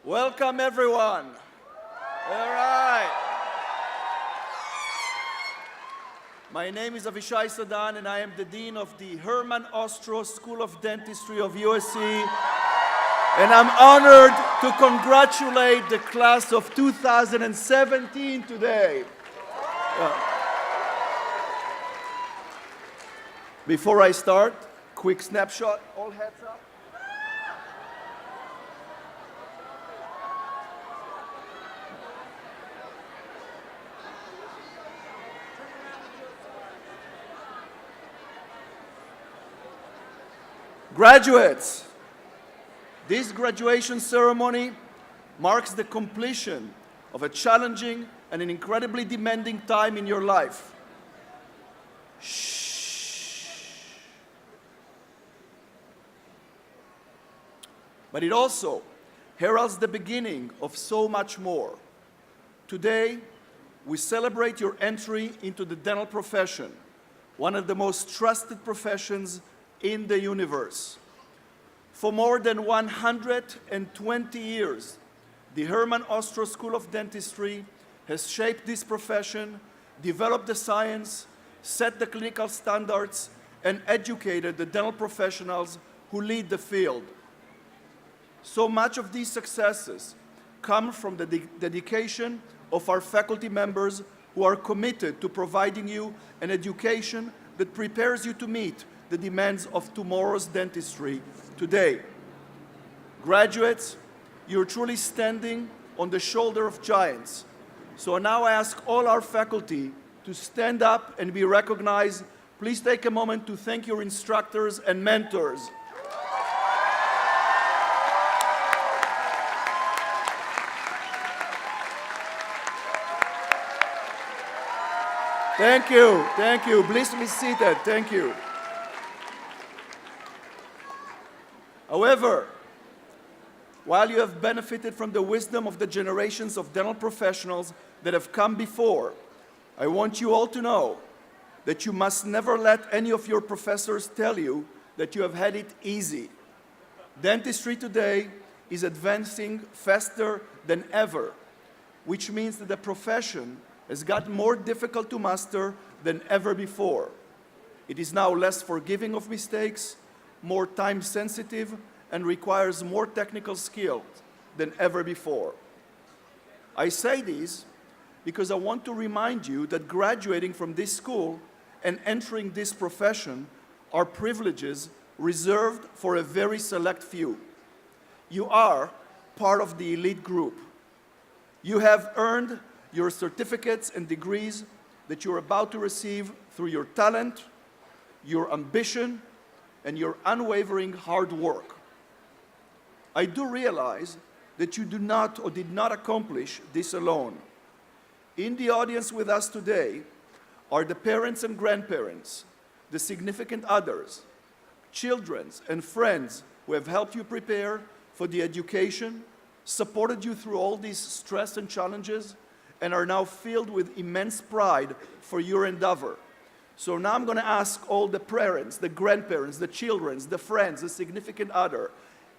Welcome, everyone. All right. My name is Avishai Sadan, and I am the Dean of the Herman Ostrow School of Dentistry of USC. And I'm honored to congratulate the class of 2017 today. Before I start, quick snapshot, all heads up. Graduates, this graduation ceremony marks the completion of a challenging and an incredibly demanding time in your life. Shh. But it also heralds the beginning of so much more. Today, we celebrate your entry into the dental profession, one of the most trusted professions in the universe. For more than 120 years, the Herman Ostrow School of Dentistry has shaped this profession, developed the science, set the clinical standards, and educated the dental professionals who lead the field. So much of these successes come from the dedication of our faculty members who are committed to providing you an education that prepares you to meet the demands of tomorrow's dentistry today. Graduates, you're truly standing on the shoulder of giants. So now I ask all our faculty to stand up and be recognized. Please take a moment to thank your instructors and mentors. Thank you, thank you. Please be seated, thank you. However, while you have benefited from the wisdom of the generations of dental professionals that have come before, I want you all to know that you must never let any of your professors tell you that you have had it easy. Dentistry today is advancing faster than ever, which means that the profession has gotten more difficult to master than ever before. It is now less forgiving of mistakes, more time-sensitive, and requires more technical skills than ever before. I say this because I want to remind you that graduating from this school and entering this profession are privileges reserved for a very select few. You are part of the elite group. You have earned your certificates and degrees that you're about to receive through your talent, your ambition, and your unwavering hard work. I do realize that you do not or did not accomplish this alone. In the audience with us today are the parents and grandparents, the significant others, children and friends who have helped you prepare for the education, supported you through all these stress and challenges, and are now filled with immense pride for your endeavor. So now I'm going to ask all the parents, the grandparents, the children, the friends, the significant other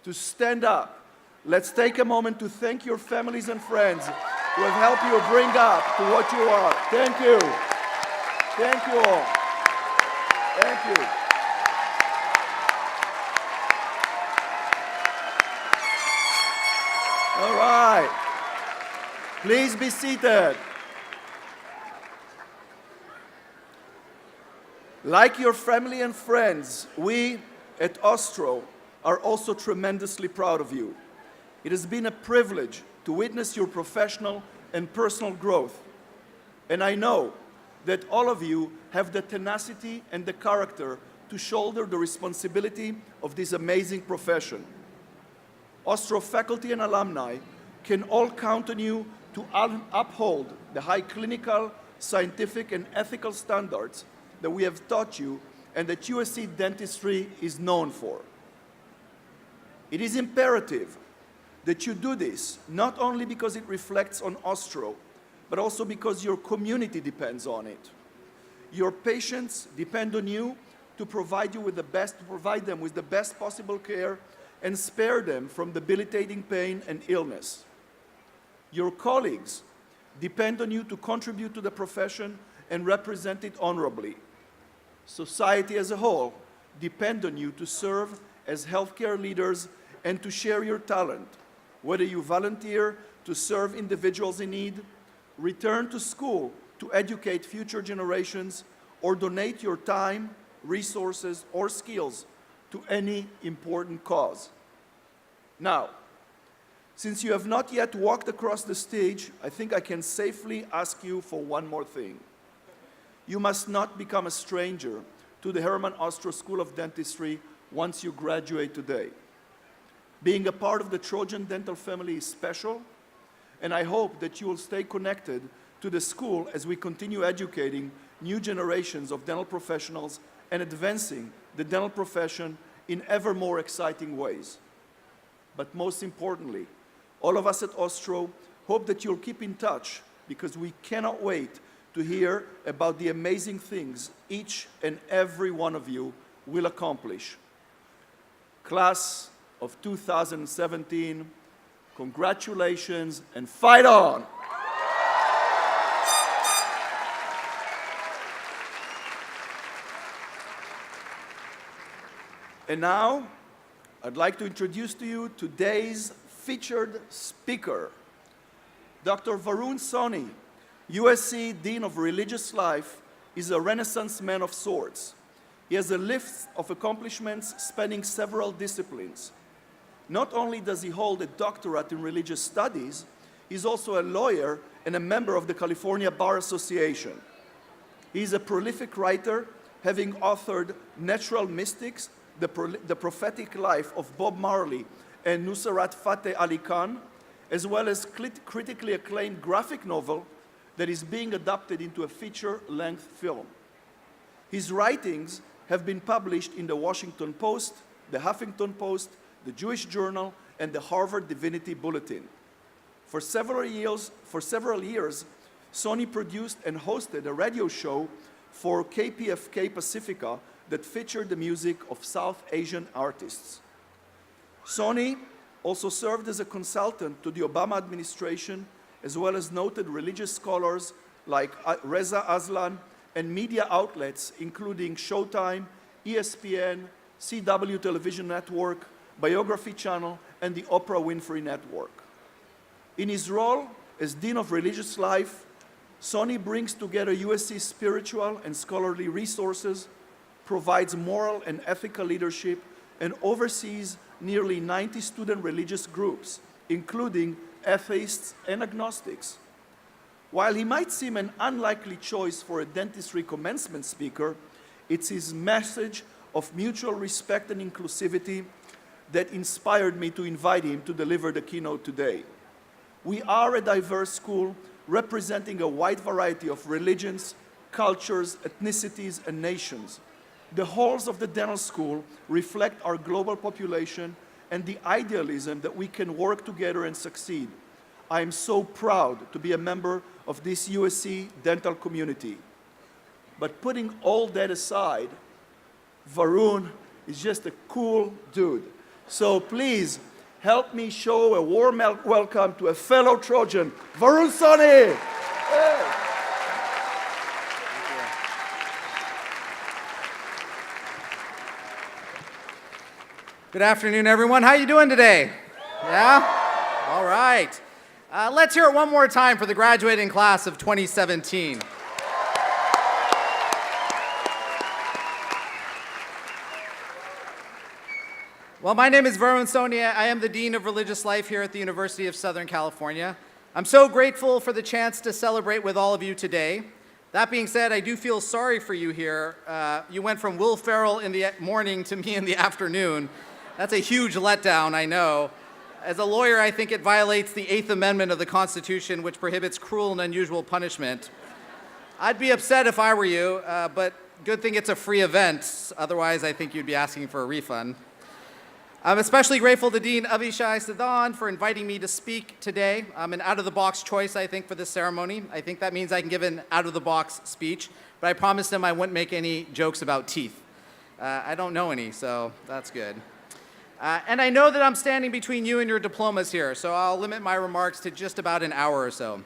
to stand up. Let's take a moment to thank your families and friends who have helped you bring up to what you are. Thank you. Thank you all. Thank you. All right. Please be seated. Like your family and friends, we at Ostrow are also tremendously proud of you. It has been a privilege to witness your professional and personal growth. And I know that all of you have the tenacity and the character to shoulder the responsibility of this amazing profession. Ostrow faculty and alumni can all count on you to uphold the high clinical, scientific, and ethical standards that we have taught you and that USC dentistry is known for. It is imperative that you do this, not only because it reflects on Ostrow, but also because your community depends on it. Your patients depend on you to provide them with the best possible care and spare them from debilitating pain and illness. Your colleagues depend on you to contribute to the profession and represent it honorably. Society as a whole depends on you to serve as healthcare leaders and to share your talent, whether you volunteer to serve individuals in need, return to school to educate future generations, or donate your time, resources, or skills to any important cause. Now, since you have not yet walked across the stage, I think I can safely ask you for one more thing. You must not become a stranger to the Herman Ostrow School of Dentistry once you graduate today. Being a part of the Trojan dental family is special, and I hope that you will stay connected to the school as we continue educating new generations of dental professionals and advancing the dental profession in ever more exciting ways. But most importantly, all of us at Ostrow hope that you'll keep in touch, because we cannot wait to hear about the amazing things each and every one of you will accomplish. Class of 2017, congratulations and fight on! And now, I'd like to introduce to you today's featured speaker, Dr. Varun Soni, USC Dean of Religious Life, is a Renaissance man of sorts. He has a list of accomplishments spanning several disciplines. Not only does he hold a doctorate in religious studies, he's also a lawyer and a member of the California Bar Association. He's a prolific writer, having authored Natural Mystics, the Prophetic Life of Bob Marley and Nusrat Fateh Ali Khan, as well as critically acclaimed graphic novel that is being adapted into a feature-length film. His writings have been published in the Washington Post, the Huffington Post, the Jewish Journal, and the Harvard Divinity Bulletin. For several years, Soni produced and hosted a radio show for KPFK Pacifica that featured the music of South Asian artists. Soni also served as a consultant to the Obama administration, as well as noted religious scholars like Reza Aslan and media outlets including Showtime, ESPN, CW Television Network, Biography Channel, and the Oprah Winfrey Network. In his role as Dean of Religious Life, Soni brings together USC spiritual and scholarly resources, provides moral and ethical leadership, and oversees nearly 90 student religious groups, including atheists and agnostics. While he might seem an unlikely choice for a dentistry commencement speaker, it's his message of mutual respect and inclusivity that inspired me to invite him to deliver the keynote today. We are a diverse school representing a wide variety of religions, cultures, ethnicities, and nations. The halls of the dental school reflect our global population and the idealism that we can work together and succeed. I am so proud to be a member of this USC dental community. But putting all that aside, Varun is just a cool dude. So please help me show a warm welcome to a fellow Trojan, Varun Soni. Hey. Good afternoon, everyone. How you doing today? Yeah? All right. Let's hear it one more time for the graduating class of 2017. Well, my name is Varun Soni. I am the Dean of Religious Life here at the University of Southern California. I'm so grateful for the chance to celebrate with all of you today. That being said, I do feel sorry for you here. You went from Will Ferrell in the morning to me in the afternoon. That's a huge letdown, I know. As a lawyer, I think it violates the 8th Amendment of the Constitution, which prohibits cruel and unusual punishment. I'd be upset if I were you, but good thing it's a free event. Otherwise, I think you'd be asking for a refund. I'm especially grateful to Dean Avishai Siddhan for inviting me to speak today. I'm an out-of-the-box choice, I think, for this ceremony. I think that means I can give an out-of-the-box speech, but I promised him I wouldn't make any jokes about teeth. I don't know any, so that's good. And I know that I'm standing between you and your diplomas here, so I'll limit my remarks to just about an hour or so.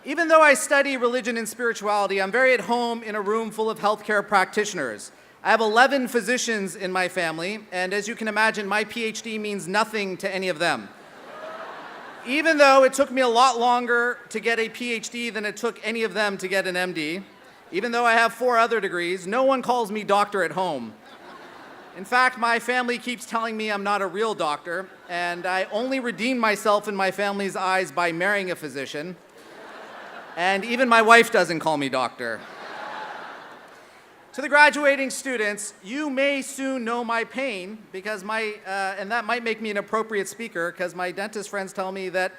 Even though I study religion and spirituality, I'm very at home in a room full of healthcare practitioners. I have 11 physicians in my family, and as you can imagine, my PhD means nothing to any of them. Even though it took me a lot longer to get a PhD than it took any of them to get an MD, even though I have 4 other degrees, no one calls me doctor at home. In fact, my family keeps telling me I'm not a real doctor, and I only redeem myself in my family's eyes by marrying a physician. And even my wife doesn't call me doctor. To the graduating students, you may soon know my pain because and that might make me an appropriate speaker because my dentist friends tell me that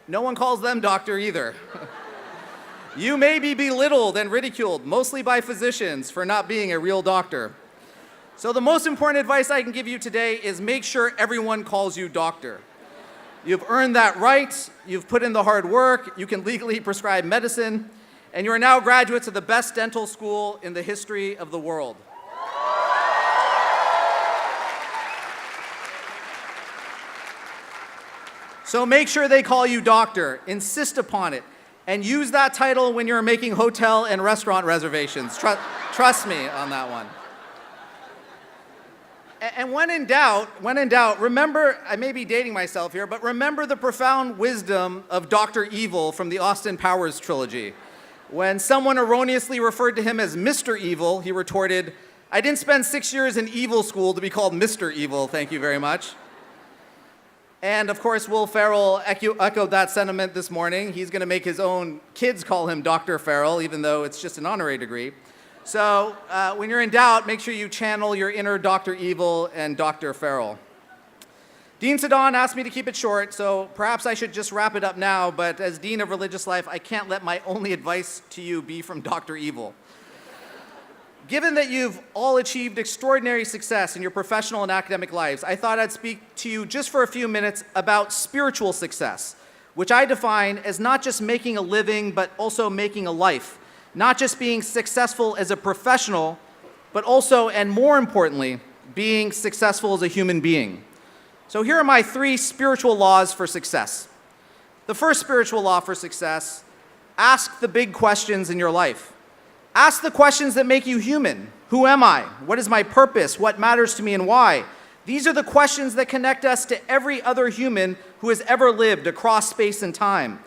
no one calls them doctor either. You may be belittled and ridiculed, mostly by physicians, for not being a real doctor. So the most important advice I can give you today is make sure everyone calls you doctor. You've earned that right, you've put in the hard work, you can legally prescribe medicine, and you are now graduates of the best dental school in the history of the world. So make sure they call you doctor, insist upon it, and use that title when you're making hotel and restaurant reservations. Trust me on that one. And when in doubt, remember, I may be dating myself here, but remember the profound wisdom of Dr. Evil from the Austin Powers trilogy. When someone erroneously referred to him as Mr. Evil, he retorted, "I didn't spend 6 years in evil school to be called Mr. Evil, thank you very much." And of course, Will Ferrell echoed that sentiment this morning. He's going to make his own kids call him Dr. Ferrell, even though it's just an honorary degree. So when you're in doubt, make sure you channel your inner Dr. Evil and Dr. Farrell. Dean Sedan asked me to keep it short, so perhaps I should just wrap it up now, but as Dean of Religious Life, I can't let my only advice to you be from Dr. Evil. Given that you've all achieved extraordinary success in your professional and academic lives, I thought I'd speak to you just for a few minutes about spiritual success, which I define as not just making a living, but also making a life. Not just being successful as a professional, but also, and more importantly, being successful as a human being. So here are my 3 spiritual laws for success. The first spiritual law for success: ask the big questions in your life. Ask the questions that make you human. Who am I? What is my purpose? What matters to me and why? These are the questions that connect us to every other human who has ever lived across space and time.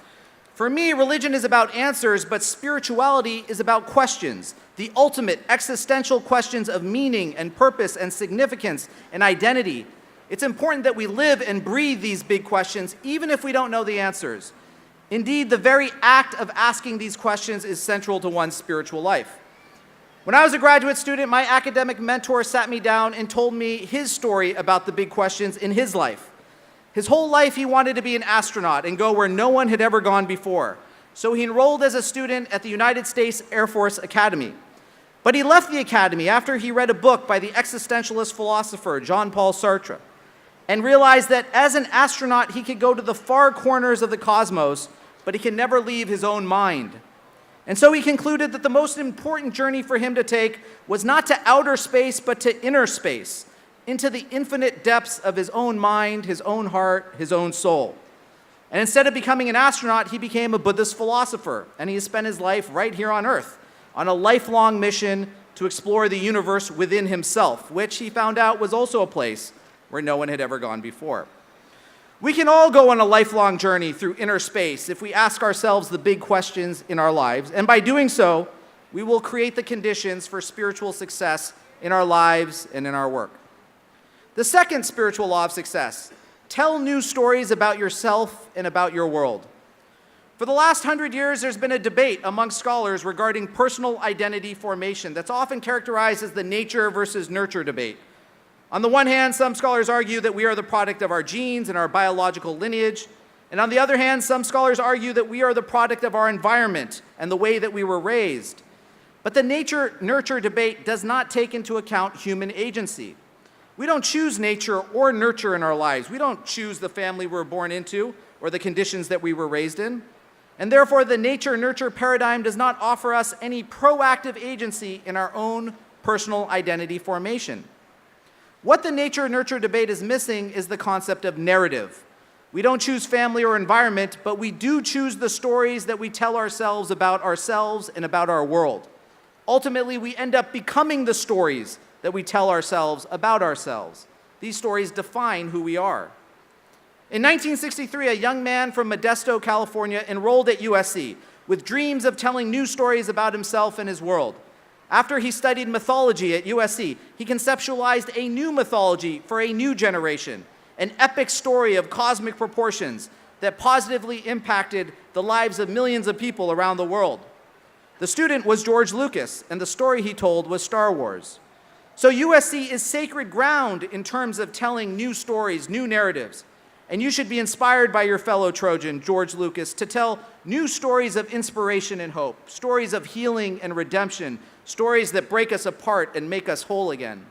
For me, religion is about answers, but spirituality is about questions, the ultimate existential questions of meaning and purpose and significance and identity. It's important that we live and breathe these big questions, even if we don't know the answers. Indeed, the very act of asking these questions is central to one's spiritual life. When I was a graduate student, my academic mentor sat me down and told me his story about the big questions in his life. His whole life, he wanted to be an astronaut and go where no one had ever gone before. So he enrolled as a student at the United States Air Force Academy. But he left the academy after he read a book by the existentialist philosopher Jean-Paul Sartre and realized that as an astronaut, he could go to the far corners of the cosmos, but he can never leave his own mind. And so he concluded that the most important journey for him to take was not to outer space, but to inner space, into the infinite depths of his own mind, his own heart, his own soul. And instead of becoming an astronaut, he became a Buddhist philosopher, and he has spent his life right here on Earth, on a lifelong mission to explore the universe within himself, which he found out was also a place where no one had ever gone before. We can all go on a lifelong journey through inner space if we ask ourselves the big questions in our lives, and by doing so, we will create the conditions for spiritual success in our lives and in our work. The second spiritual law of success: tell new stories about yourself and about your world. For the last 100 years, there's been a debate among scholars regarding personal identity formation that's often characterized as the nature versus nurture debate. On the one hand, some scholars argue that we are the product of our genes and our biological lineage. And on the other hand, some scholars argue that we are the product of our environment and the way that we were raised. But the nature-nurture debate does not take into account human agency. We don't choose nature or nurture in our lives. We don't choose the family we're born into or the conditions that we were raised in. And therefore, the nature-nurture paradigm does not offer us any proactive agency in our own personal identity formation. What the nature-nurture debate is missing is the concept of narrative. We don't choose family or environment, but we do choose the stories that we tell ourselves and about our world. Ultimately, we end up becoming the stories that we tell ourselves about ourselves. These stories define who we are. In 1963, a young man from Modesto, California, enrolled at USC with dreams of telling new stories about himself and his world. After he studied mythology at USC, he conceptualized a new mythology for a new generation, an epic story of cosmic proportions that positively impacted the lives of millions of people around the world. The student was George Lucas, and the story he told was Star Wars. So USC is sacred ground in terms of telling new stories, new narratives. And you should be inspired by your fellow Trojan, George Lucas, to tell new stories of inspiration and hope, stories of healing and redemption, stories that break us apart and make us whole again.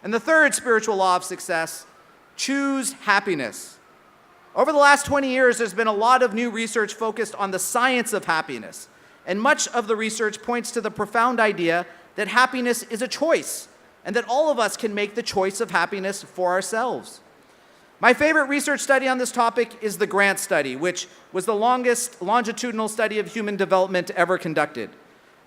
And the third spiritual law of success, choose happiness. Over the last 20 years, there's been a lot of new research focused on the science of happiness. And much of the research points to the profound idea that happiness is a choice, and that all of us can make the choice of happiness for ourselves. My favorite research study on this topic is the Grant Study, which was the longest longitudinal study of human development ever conducted.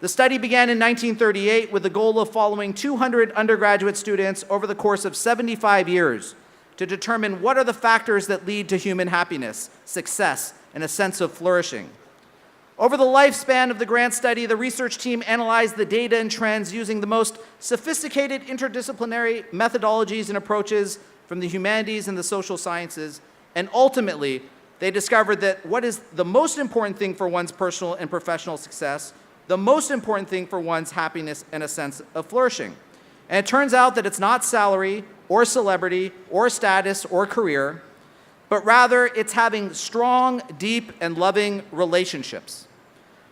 The study began in 1938 with the goal of following 200 undergraduate students over the course of 75 years to determine what are the factors that lead to human happiness, success, and a sense of flourishing. Over the lifespan of the Grant Study, the research team analyzed the data and trends using the most sophisticated interdisciplinary methodologies and approaches from the humanities and the social sciences, and ultimately, they discovered that what is the most important thing for one's personal and professional success, the most important thing for one's happiness and a sense of flourishing. And it turns out that it's not salary or celebrity or status or career, but rather it's having strong, deep, and loving relationships.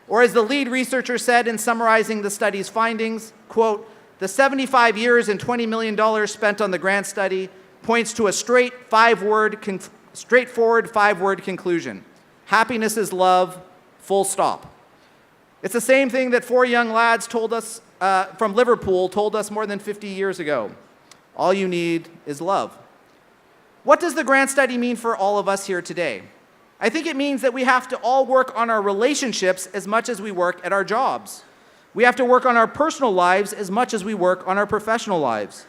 Or as the lead researcher said in summarizing the study's findings, quote, "The 75 years and $20 million spent on the Grant Study points to a straightforward five-word conclusion. Happiness is love, full stop." It's the same thing that four young lads told us from Liverpool told us more than 50 years ago. All you need is love. What does the Grant Study mean for all of us here today? I think it means that we have to all work on our relationships as much as we work at our jobs. We have to work on our personal lives as much as we work on our professional lives.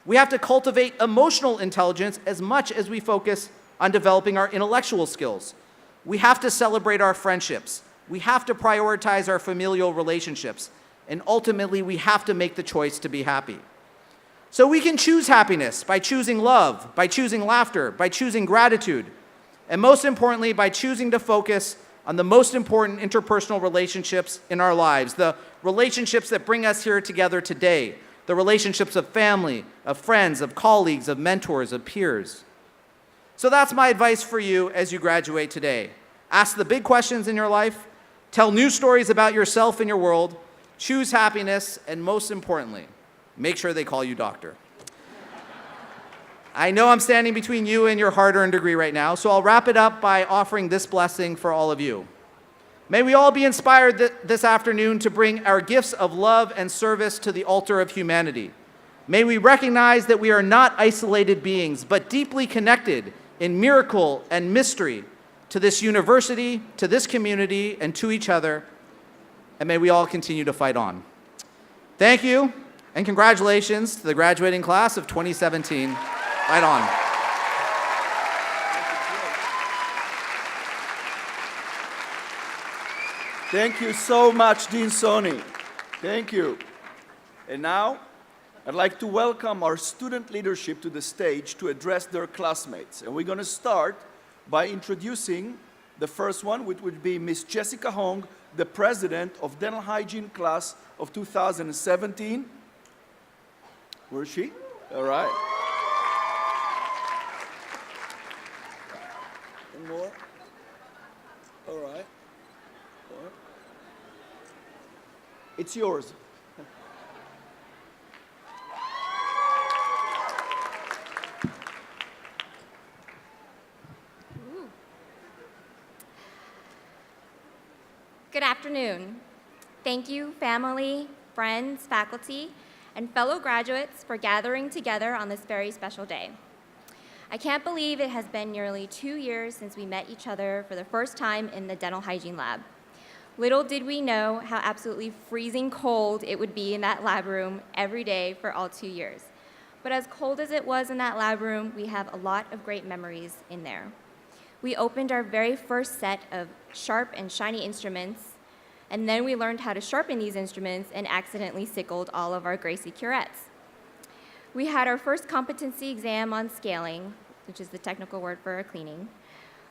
We have to cultivate emotional intelligence as much as we focus on developing our intellectual skills. We have to celebrate our friendships. We have to prioritize our familial relationships. And ultimately, we have to make the choice to be happy. So we can choose happiness by choosing love, by choosing laughter, by choosing gratitude, and most importantly, by choosing to focus on the most important interpersonal relationships in our lives, the relationships that bring us here together today, the relationships of family, of friends, of colleagues, of mentors, of peers. So that's my advice for you as you graduate today. Ask the big questions in your life, tell new stories about yourself and your world, choose happiness, and most importantly, make sure they call you doctor. I know I'm standing between you and your hard-earned degree right now, so I'll wrap it up by offering this blessing for all of you. May we all be inspired this afternoon to bring our gifts of love and service to the altar of humanity. May we recognize that we are not isolated beings, but deeply connected in miracle and mystery to this university, to this community, and to each other. And may we all continue to fight on. Thank you, and congratulations to the graduating class of 2017. Fight on. Thank you so much, Dean Soni. Thank you. And now, I'd like to welcome our student leadership to the stage to address their classmates. And we're going to start by introducing the first one, which would be Miss Jessica Hong, the president of Dental Hygiene class of 2017. Where is she? All right. One more. All right. It's yours. Good afternoon. Thank you, family, friends, faculty, and fellow graduates for gathering together on this very special day. I can't believe it has been nearly 2 years since we met each other for the first time in the dental hygiene lab. Little did we know how absolutely freezing cold it would be in that lab room every day for all 2 years. But as cold as it was in that lab room, we have a lot of great memories in there. We opened our very first set of sharp and shiny instruments, and then we learned how to sharpen these instruments and accidentally sickled all of our Gracie curettes. We had our first competency exam on scaling, which is the technical word for cleaning.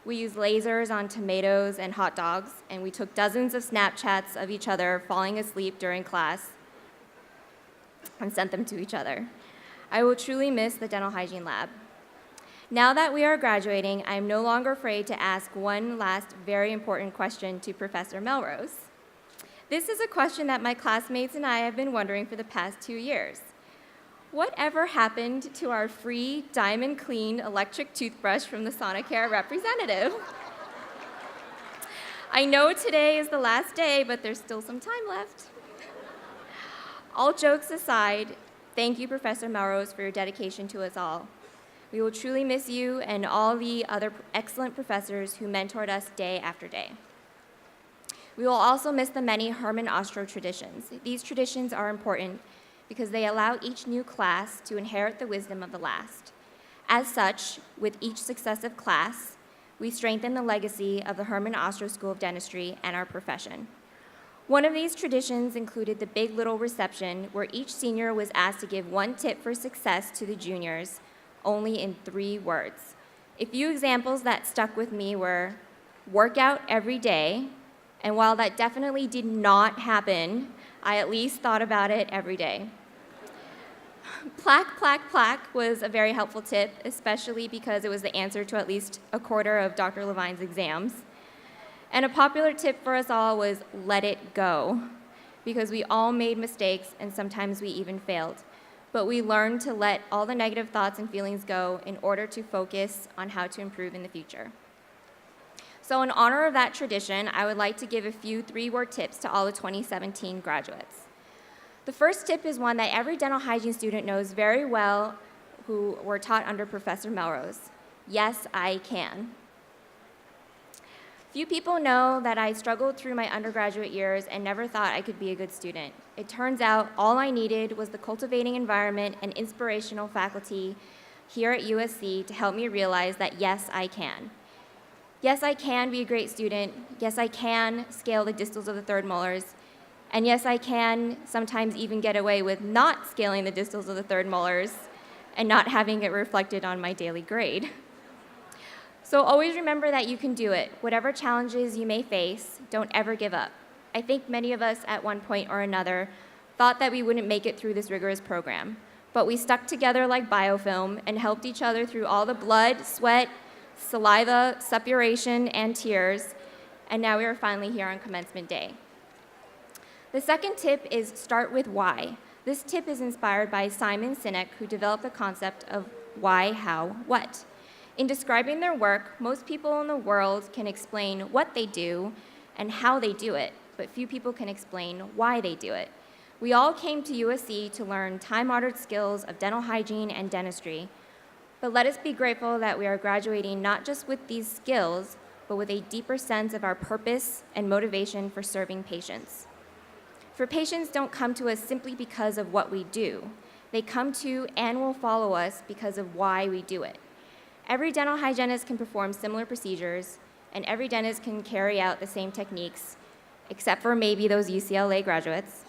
We used lasers on tomatoes and hot dogs, and we took dozens of Snapchats of each other falling asleep during class and sent them to each other. I will truly miss the dental hygiene lab. Now that we are graduating, I am no longer afraid to ask one last very important question to Professor Melrose. This is a question that my classmates and I have been wondering for the past 2 years. Whatever happened to our free diamond clean electric toothbrush from the Sonicare representative? I know today is the last day, but there's still some time left. All jokes aside, thank you, Professor Melrose, for your dedication to us all. We will truly miss you and all the other excellent professors who mentored us day after day. We will also miss the many Herman Ostrow traditions. These traditions are important because they allow each new class to inherit the wisdom of the last. As such, with each successive class, we strengthen the legacy of the Herman Ostrow School of Dentistry and our profession. One of these traditions included the Big Little Reception, where each senior was asked to give one tip for success to the juniors, only in 3 words. A few examples that stuck with me were work out every day, and while that definitely did not happen, I at least thought about it every day. Plaque, plaque, plaque was a very helpful tip, especially because it was the answer to at least a quarter of Dr. Levine's exams. And a popular tip for us all was let it go, because we all made mistakes and sometimes we even failed. But we learned to let all the negative thoughts and feelings go in order to focus on how to improve in the future. So in honor of that tradition, I would like to give a few 3-word tips to all the 2017 graduates. The first tip is one that every dental hygiene student knows very well who were taught under Professor Melrose. Yes, I can. Few people know that I struggled through my undergraduate years and never thought I could be a good student. It turns out all I needed was the cultivating environment and inspirational faculty here at USC to help me realize that yes, I can. Yes, I can be a great student. Yes, I can scale the distals of the 3rd molars. And yes, I can sometimes even get away with not scaling the distals of the 3rd molars and not having it reflected on my daily grade. So always remember that you can do it. Whatever challenges you may face, don't ever give up. I think many of us at one point or another thought that we wouldn't make it through this rigorous program, but we stuck together like biofilm and helped each other through all the blood, sweat, saliva, suppuration, and tears, and now we are finally here on commencement day. The second tip is start with why. This tip is inspired by Simon Sinek, who developed the concept of why, how, what. In describing their work, most people in the world can explain what they do and how they do it, but few people can explain why they do it. We all came to USC to learn time-honored skills of dental hygiene and dentistry, but let us be grateful that we are graduating not just with these skills, but with a deeper sense of our purpose and motivation for serving patients. For patients don't come to us simply because of what we do. They come to and will follow us because of why we do it. Every dental hygienist can perform similar procedures, and every dentist can carry out the same techniques, except for maybe those UCLA graduates.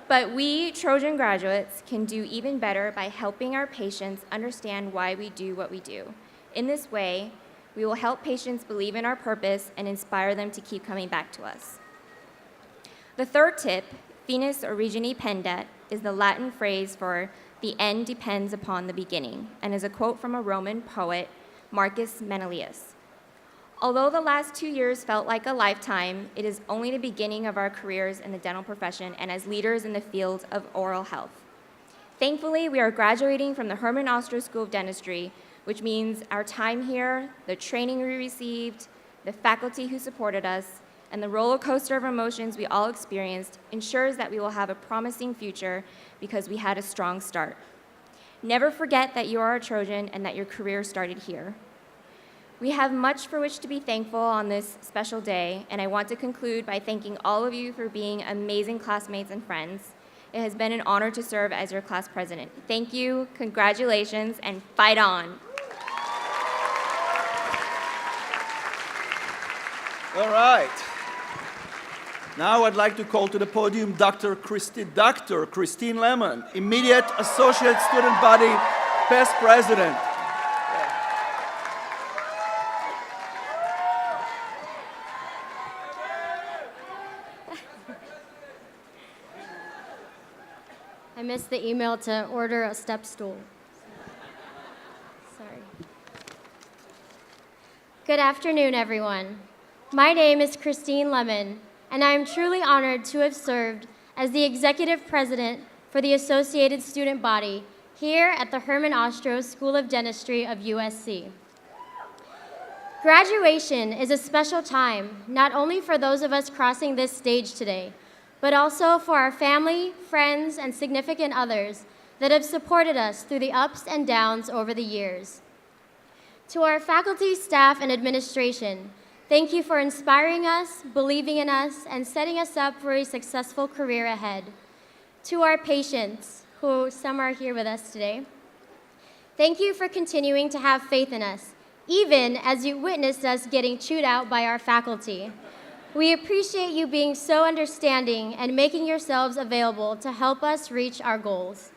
But we, Trojan graduates, can do even better by helping our patients understand why we do what we do. In this way, we will help patients believe in our purpose and inspire them to keep coming back to us. The third tip, finis origine pendet, is the Latin phrase for the end depends upon the beginning, and is a quote from a Roman poet, Marcus Menelaus. Although the last 2 years felt like a lifetime, it is only the beginning of our careers in the dental profession and as leaders in the field of oral health. Thankfully, we are graduating from the Herman Ostrow School of Dentistry, which means our time here, the training we received, the faculty who supported us, and the roller coaster of emotions we all experienced ensures that we will have a promising future because we had a strong start. Never forget that you are a Trojan and that your career started here. We have much for which to be thankful on this special day, and I want to conclude by thanking all of you for being amazing classmates and friends. It has been an honor to serve as your class president. Thank you, congratulations, and fight on. All right. Now I'd like to call to the podium Dr. Christine Lemon, immediate Associate Student Body Past President. I missed the email to order a step stool. Sorry. Good afternoon, everyone. My name is Christine Lemon, and I am truly honored to have served as the Executive President for the Associated Student Body here at the Herman Ostrow School of Dentistry of USC. Graduation is a special time, not only for those of us crossing this stage today, but also for our family, friends, and significant others that have supported us through the ups and downs over the years. To our faculty, staff, and administration, thank you for inspiring us, believing in us, and setting us up for a successful career ahead. To our patients, who some are here with us today, thank you for continuing to have faith in us, even as you witnessed us getting chewed out by our faculty. We appreciate you being so understanding and making yourselves available to help us reach our goals.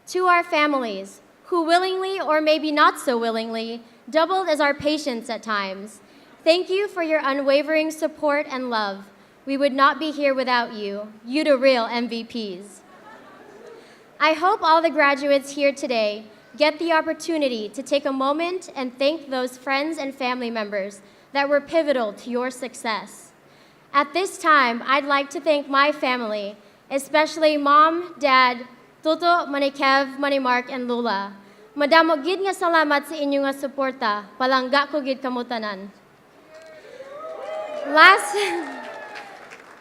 To our families, who willingly or maybe not so willingly doubled as our patients at times, thank you for your unwavering support and love. We would not be here without you. You the real MVPs. I hope all the graduates here today get the opportunity to take a moment and thank those friends and family members that were pivotal to your success. At this time, I'd like to thank my family, especially Mom, Dad, Toto, Manikev, Manimark, and Lula. Madamo gid nga salamat sa inyong nga suporta. Palangga ko gid kamo tanan.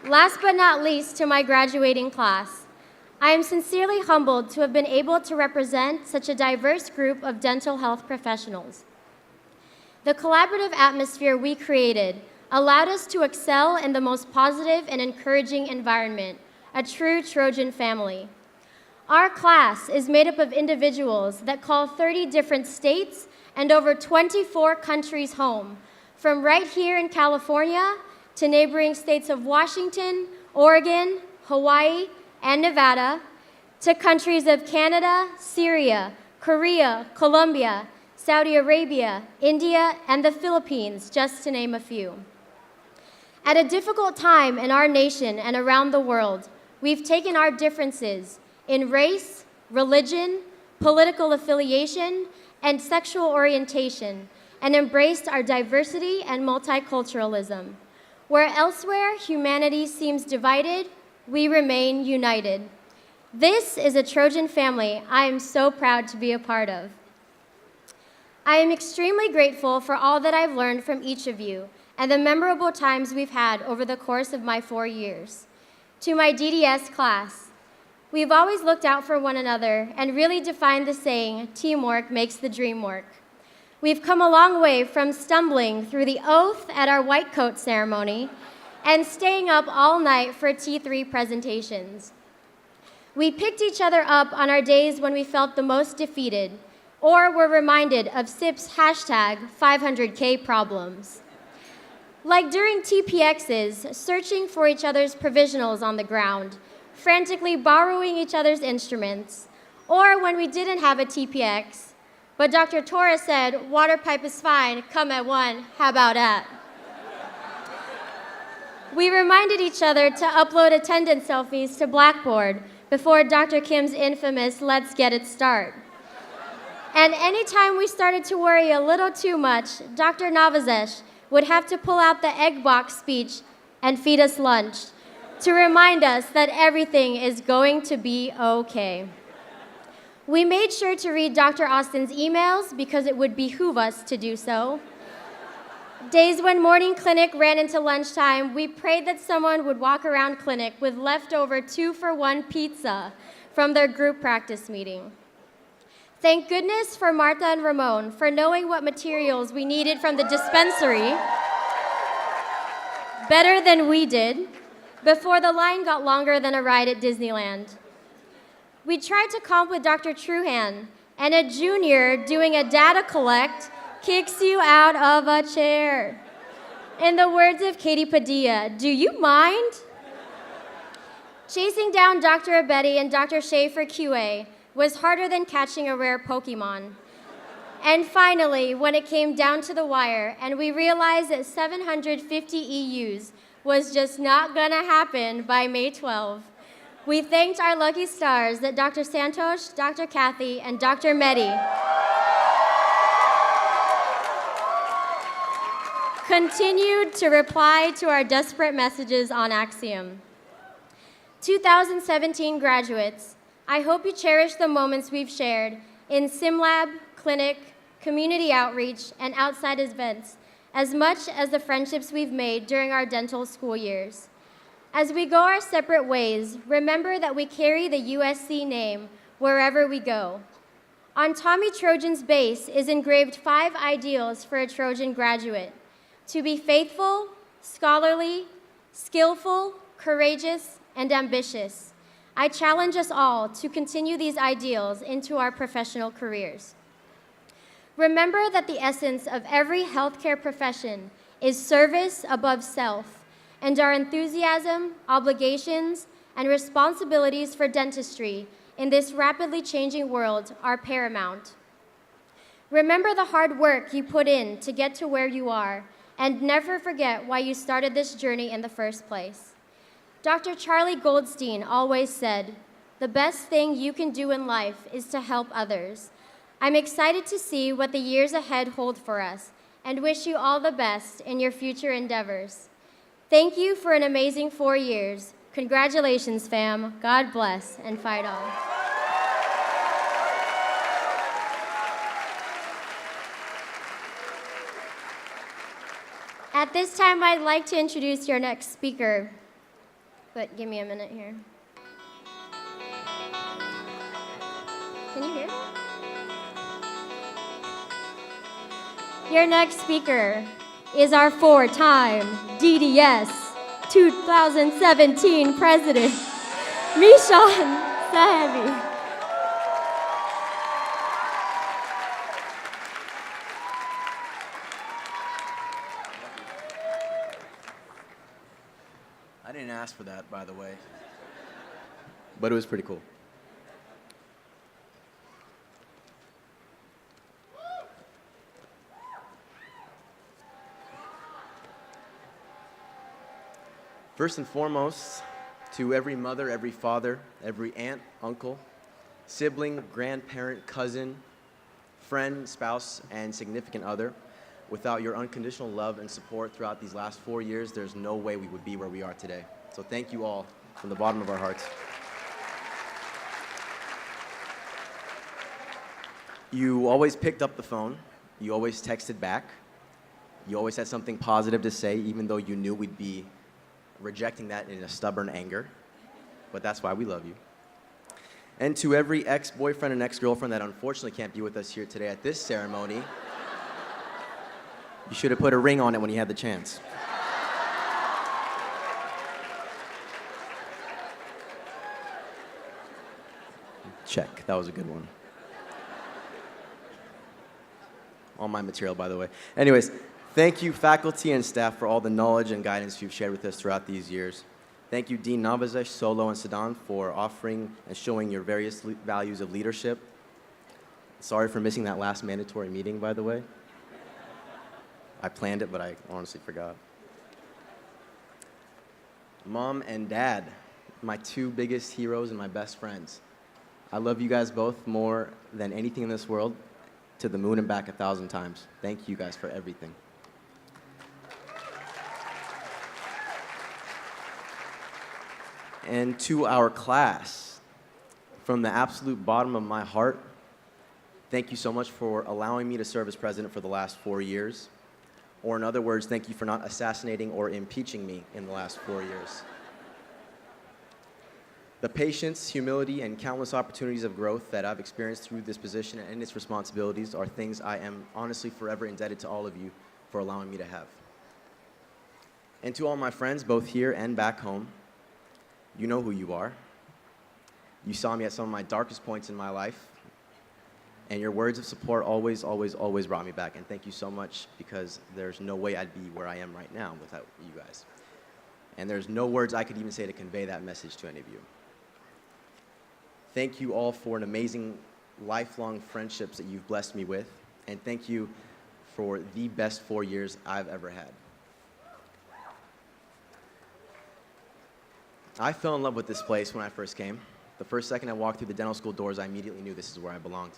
Last but not least, to my graduating class, I am sincerely humbled to have been able to represent such a diverse group of dental health professionals. The collaborative atmosphere we created allowed us to excel in the most positive and encouraging environment, a true Trojan family. Our class is made up of individuals that call 30 different states and over 24 countries home, from right here in California to neighboring states of Washington, Oregon, Hawaii, and Nevada, to countries of Canada, Syria, Korea, Colombia, Saudi Arabia, India, and the Philippines, just to name a few. At a difficult time in our nation and around the world, we've taken our differences in race, religion, political affiliation, and sexual orientation, and embraced our diversity and multiculturalism. Where elsewhere humanity seems divided, we remain united. This is a Trojan family I am so proud to be a part of. I am extremely grateful for all that I've learned from each of you and the memorable times we've had over the course of my 4 years. To my DDS class, we've always looked out for one another and really defined the saying, teamwork makes the dream work. We've come a long way from stumbling through the oath at our white coat ceremony and staying up all night for T3 presentations. We picked each other up on our days when we felt the most defeated, or were reminded of SIP's hashtag 500K problems. Like during TPXs, searching for each other's provisionals on the ground, frantically borrowing each other's instruments, or when we didn't have a TPX, but Dr. Torres said, water pipe is fine, come at 1, how about that? We reminded each other to upload attendance selfies to Blackboard before Dr. Kim's infamous let's get it start. And anytime we started to worry a little too much, Dr. Navazesh would have to pull out the egg box speech and feed us lunch to remind us that everything is going to be okay. We made sure to read Dr. Austin's emails because it would behoove us to do so. Days when morning clinic ran into lunchtime, we prayed that someone would walk around clinic with leftover 2-for-1 pizza from their group practice meeting. Thank goodness for Martha and Ramon for knowing what materials we needed from the dispensary better than we did before the line got longer than a ride at Disneyland. We tried to comp with Dr. Truhan, and a junior doing a data collect kicks you out of a chair. In the words of Katie Padilla, do you mind? Chasing down Dr. Abedi and Dr. Shea for QA was harder than catching a rare Pokemon. And finally, when it came down to the wire and we realized that 750 EUs was just not gonna happen by May 12, we thanked our lucky stars that Dr. Santosh, Dr. Kathy, and Dr. Mehdi continued to reply to our desperate messages on Axiom. 2017 graduates, I hope you cherish the moments we've shared in SimLab, clinic, community outreach, and outside events, as much as the friendships we've made during our dental school years. As we go our separate ways, remember that we carry the USC name wherever we go. On Tommy Trojan's base is engraved 5 ideals for a Trojan graduate: to be faithful, scholarly, skillful, courageous, and ambitious. I challenge us all to continue these ideals into our professional careers. Remember that the essence of every healthcare profession is service above self, and our enthusiasm, obligations, and responsibilities for dentistry in this rapidly changing world are paramount. Remember the hard work you put in to get to where you are, and never forget why you started this journey in the first place. Dr. Charlie Goldstein always said, "The best thing you can do in life is to help others." I'm excited to see what the years ahead hold for us and wish you all the best in your future endeavors. Thank you for an amazing 4 years. Congratulations, fam. God bless, and fight on. At this time, I'd like to introduce your next speaker, but give me a minute here. Can you hear that? Your next speaker is our 4-time DDS 2017 president, Mishan Sahabi. I didn't ask for that, by the way, but it was pretty cool. First and foremost, to every mother, every father, every aunt, uncle, sibling, grandparent, cousin, friend, spouse, and significant other, without your unconditional love and support throughout these last 4 years, there's no way we would be where we are today. So thank you all from the bottom of our hearts. You always picked up the phone. You always texted back. You always had something positive to say, even though you knew we'd be rejecting that in a stubborn anger. But that's why we love you. And to every ex-boyfriend and ex-girlfriend that unfortunately can't be with us here today at this ceremony, you should have put a ring on it when you had the chance. Check. That was a good one. All my material, by the way. Anyways, thank you, faculty and staff, for all the knowledge and guidance you've shared with us throughout these years. Thank you, Dean Navazesh, Solo, and Sedan, for offering and showing your various values of leadership. Sorry for missing that last mandatory meeting, by the way. I planned it, but I honestly forgot. Mom and Dad, my 2 biggest heroes and my best friends. I love you guys both more than anything in this world, to the moon and back 1,000 times. Thank you guys for everything. And to our class, from the absolute bottom of my heart, thank you so much for allowing me to serve as president for the last 4 years. Or in other words, thank you for not assassinating or impeaching me in the last 4 years. The patience, humility, and countless opportunities of growth that I've experienced through this position and its responsibilities are things I am honestly forever indebted to all of you for allowing me to have. And to all my friends, both here and back home, you know who you are. You saw me at some of my darkest points in my life, and your words of support always, always, always brought me back. And thank you so much, because there's no way I'd be where I am right now without you guys. And there's no words I could even say to convey that message to any of you. Thank you all for an amazing lifelong friendships that you've blessed me with, and thank you for the best 4 years I've ever had. I fell in love with this place when I first came. The first second I walked through the dental school doors, I immediately knew this is where I belonged.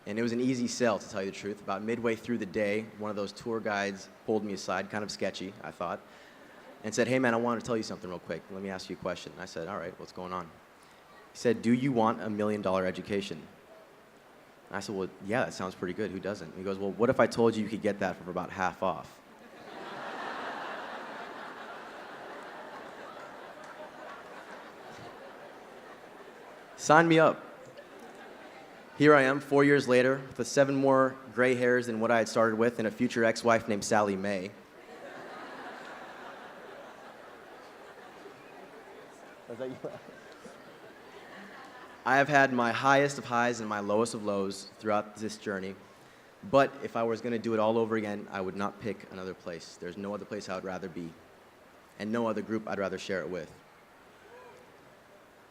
And it was an easy sell, to tell you the truth. About midway through the day, one of those tour guides pulled me aside, kind of sketchy, I thought, and said, "Hey man, I wanted to tell you something real quick. Let me ask you a question." And I said, "All right, what's going on?" He said, "Do you want $1 million education?" And I said, "Well, yeah, that sounds pretty good. Who doesn't?" He goes, "Well, what if I told you you could get that for about half off?" Sign me up. Here I am, 4 years later, with 7 more gray hairs than what I had started with, and a future ex-wife named Sally Mae. I have had my highest of highs and my lowest of lows throughout this journey, but if I was going to do it all over again, I would not pick another place. There's no other place I would rather be, and no other group I'd rather share it with.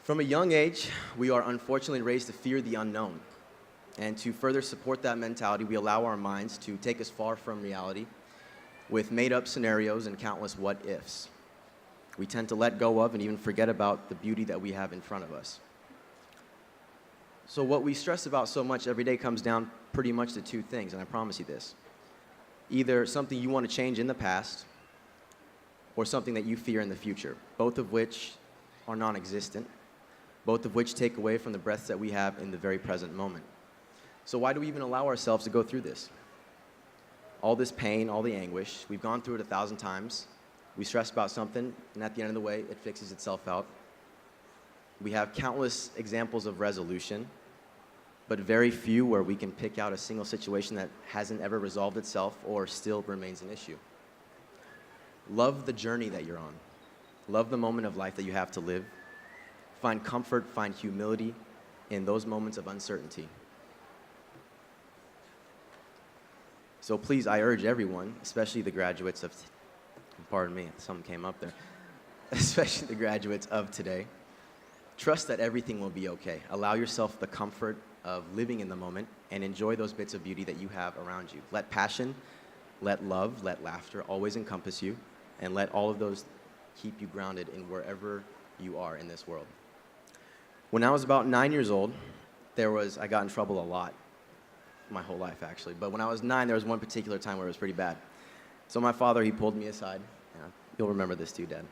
From a young age, we are unfortunately raised to fear the unknown. And to further support that mentality, we allow our minds to take us far from reality with made-up scenarios and countless what-ifs. We tend to let go of and even forget about the beauty that we have in front of us. So what we stress about so much every day comes down pretty much to 2 things, and I promise you this. Either something you want to change in the past, or something that you fear in the future, both of which are non-existent, both of which take away from the breaths that we have in the very present moment. So why do we even allow ourselves to go through this? All this pain, all the anguish, we've gone through it 1,000 times. We stress about something, and at the end of the way, it fixes itself out. We have countless examples of resolution, but very few where we can pick out a single situation that hasn't ever resolved itself or still remains an issue. Love the journey that you're on. Love the moment of life that you have to live. Find comfort, find humility in those moments of uncertainty. So please, I urge everyone, especially the graduates of, pardon me, something came up there, especially the graduates of today, trust that everything will be okay. Allow yourself the comfort of living in the moment and enjoy those bits of beauty that you have around you. Let passion, let love, let laughter always encompass you, and let all of those keep you grounded in wherever you are in this world. When I was about 9 years old, I got in trouble a lot, my whole life actually, but when I was 9, there was one particular time where it was pretty bad. So my father, he pulled me aside. You'll remember this too, Dad.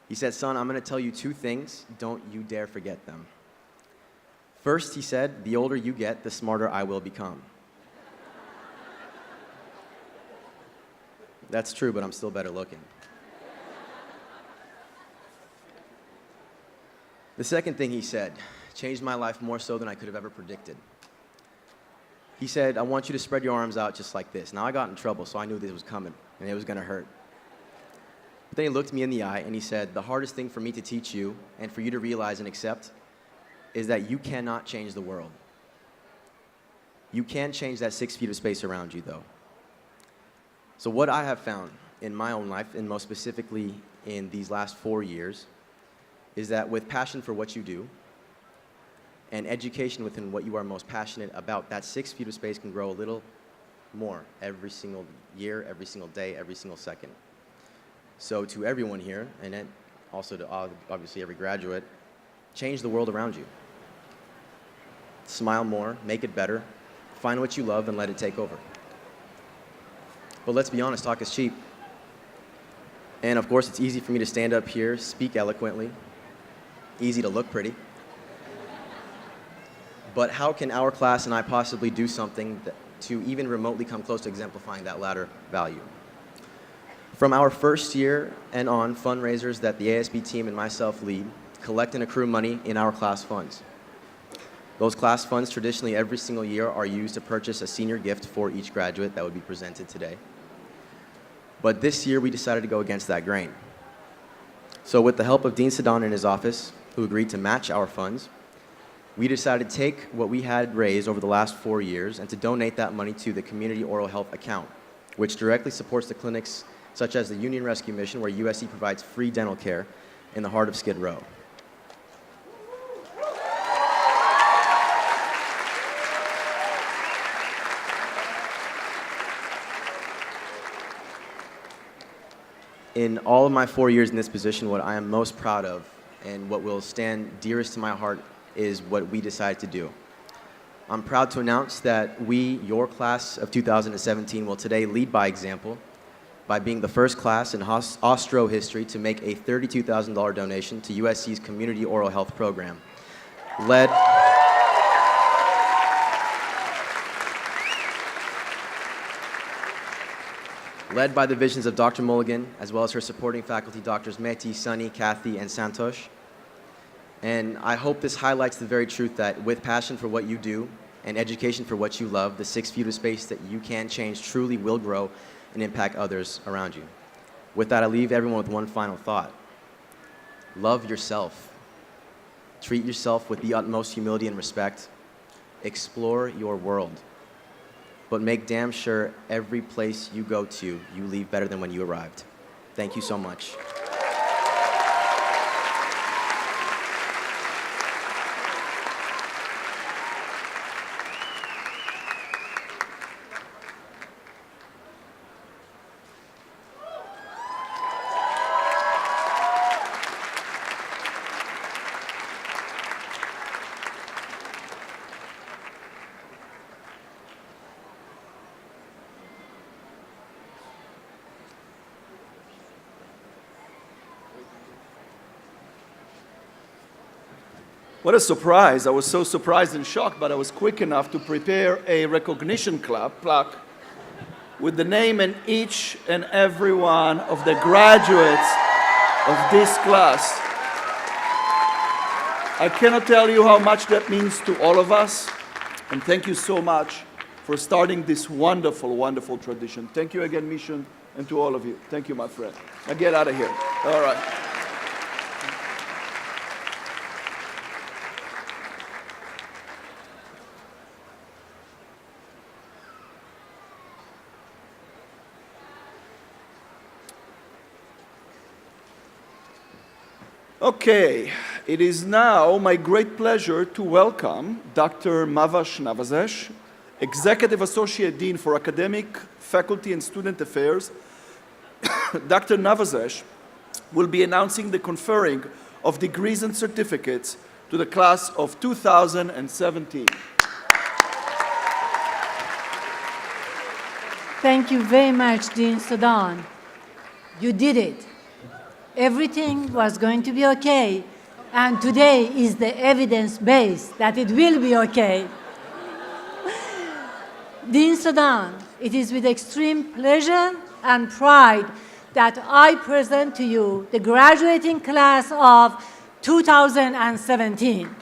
He said, "Son, I'm going to tell you 2 things. Don't you dare forget them." First, he said, "The older you get, the smarter I will become." That's true, but I'm still better looking. The second thing he said changed my life more so than I could have ever predicted. He said, "I want you to spread your arms out just like this." Now, I got in trouble, so I knew this was coming, and it was going to hurt. But then he looked me in the eye, and he said, "The hardest thing for me to teach you and for you to realize and accept is that you cannot change the world. You can change that 6 feet of space around you, though." So what I have found in my own life, and most specifically in these last 4 years, is that with passion for what you do and education within what you are most passionate about, that 6 feet of space can grow a little more every single year, every single day, every single second. So to everyone here, and then also to obviously every graduate, change the world around you. Smile more, make it better, find what you love and let it take over. But let's be honest, talk is cheap. And of course, it's easy for me to stand up here, speak eloquently, easy to look pretty. But how can our class and I possibly do something to even remotely come close to exemplifying that latter value. From our first year and on, fundraisers that the ASB team and myself lead collect and accrue money in our class funds. Those class funds traditionally every single year are used to purchase a senior gift for each graduate that would be presented today. But this year we decided to go against that grain. So with the help of Dean Sedan and his office, who agreed to match our funds, we decided to take what we had raised over the last 4 years and to donate that money to the Community Oral Health account, which directly supports the clinics such as the Union Rescue Mission, where USC provides free dental care in the heart of Skid Row. In all of my 4 years in this position, what I am most proud of and what will stand dearest to my heart is what we decided to do. I'm proud to announce that we, your class of 2017, will today lead by example by being the first class in Ostrow history to make a $32,000 donation to USC's Community Oral Health Program, led by the visions of Dr. Mulligan, as well as her supporting faculty, Drs. Mehti, Sunny, Kathy, and Santosh. And I hope this highlights the very truth that with passion for what you do and education for what you love, the 6 feet of space that you can change truly will grow and impact others around you. With that, I leave everyone with one final thought. Love yourself. Treat yourself with the utmost humility and respect. Explore your world. But make damn sure every place you go to, you leave better than when you arrived. Thank you so much. What a surprise. I was so surprised and shocked, but I was quick enough to prepare a recognition plaque with the name in each and every one of the graduates of this class. I cannot tell you how much that means to all of us, and thank you so much for starting this wonderful, wonderful tradition. Thank you again, Mission, and to all of you. Thank you, my friend. Now get out of here. All right. Okay, it is now my great pleasure to welcome Dr. Mavash Navazesh, Executive Associate Dean for Academic, Faculty, and Student Affairs. Dr. Navazesh will be announcing the conferring of degrees and certificates to the class of 2017. Thank you very much, Dean Sedan. You did it. Everything was going to be okay, and today is the evidence base that it will be okay. Dean Sedan, it is with extreme pleasure and pride that I present to you the graduating class of 2017.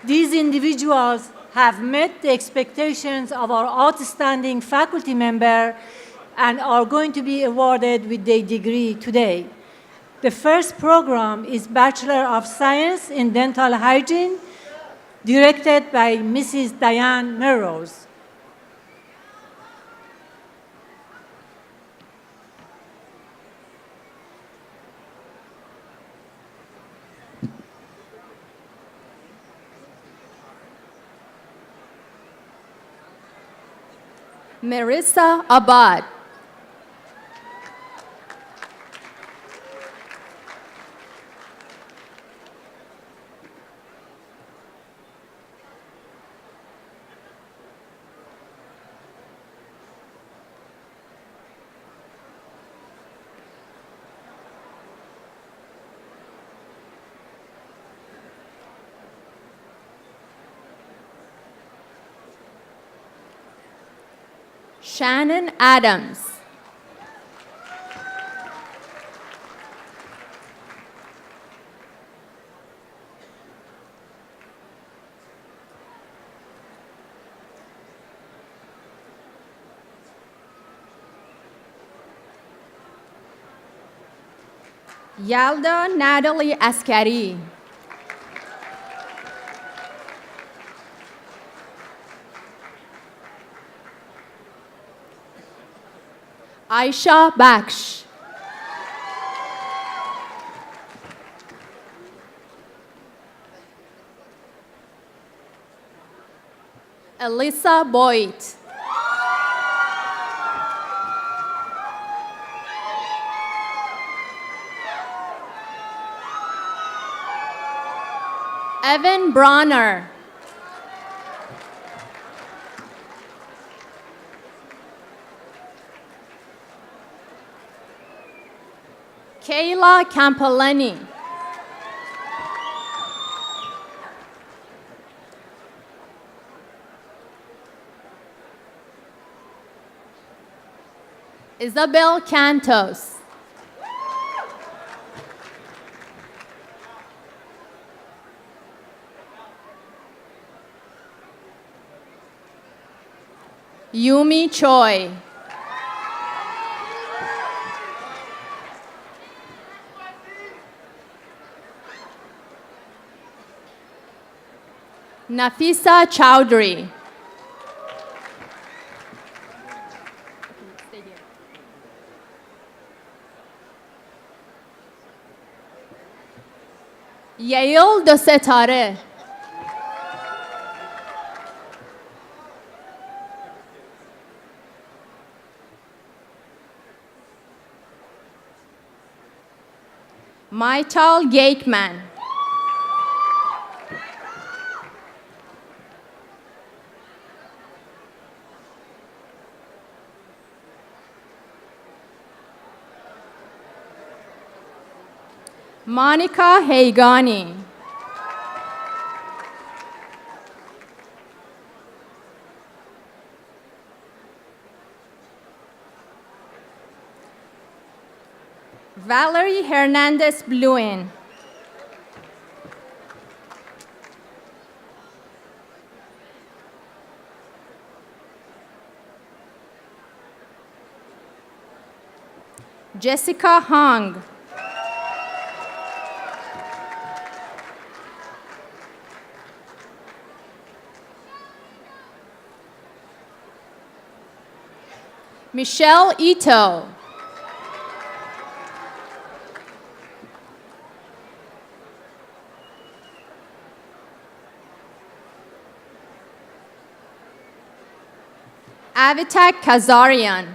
These individuals have met the expectations of our outstanding faculty member and are going to be awarded with their degree today. The first program is Bachelor of Science in Dental Hygiene, directed by Mrs. Diane Melrose. Marissa Abad. Shannon Adams. Yalda Natalie Askari. Aisha Baksh. Elisa Boyd. Evan Bronner. Kayla Campoleni. Isabel Cantos. Yumi Choi. Nafisa Chowdhury. Yael Do Setare. Maital Gateman. Monica Haigani. Valerie Hernandez Bluin. Jessica Hong. Michelle Ito. Avitak Kazarian.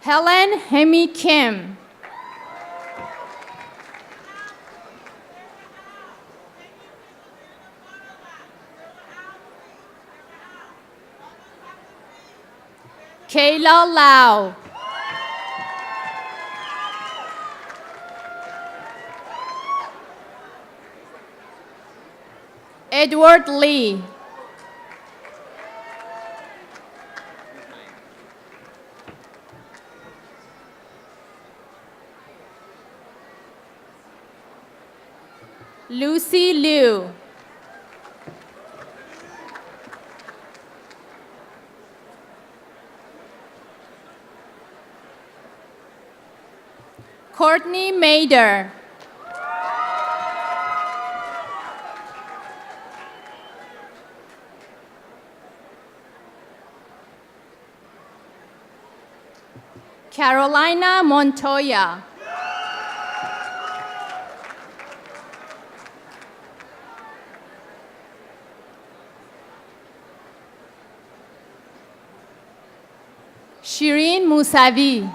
Helen Hemi Kim. Kayla Lau. Edward Lee. Lucy Liu. Courtney Mader. Carolina Montoya. Shireen Musavi.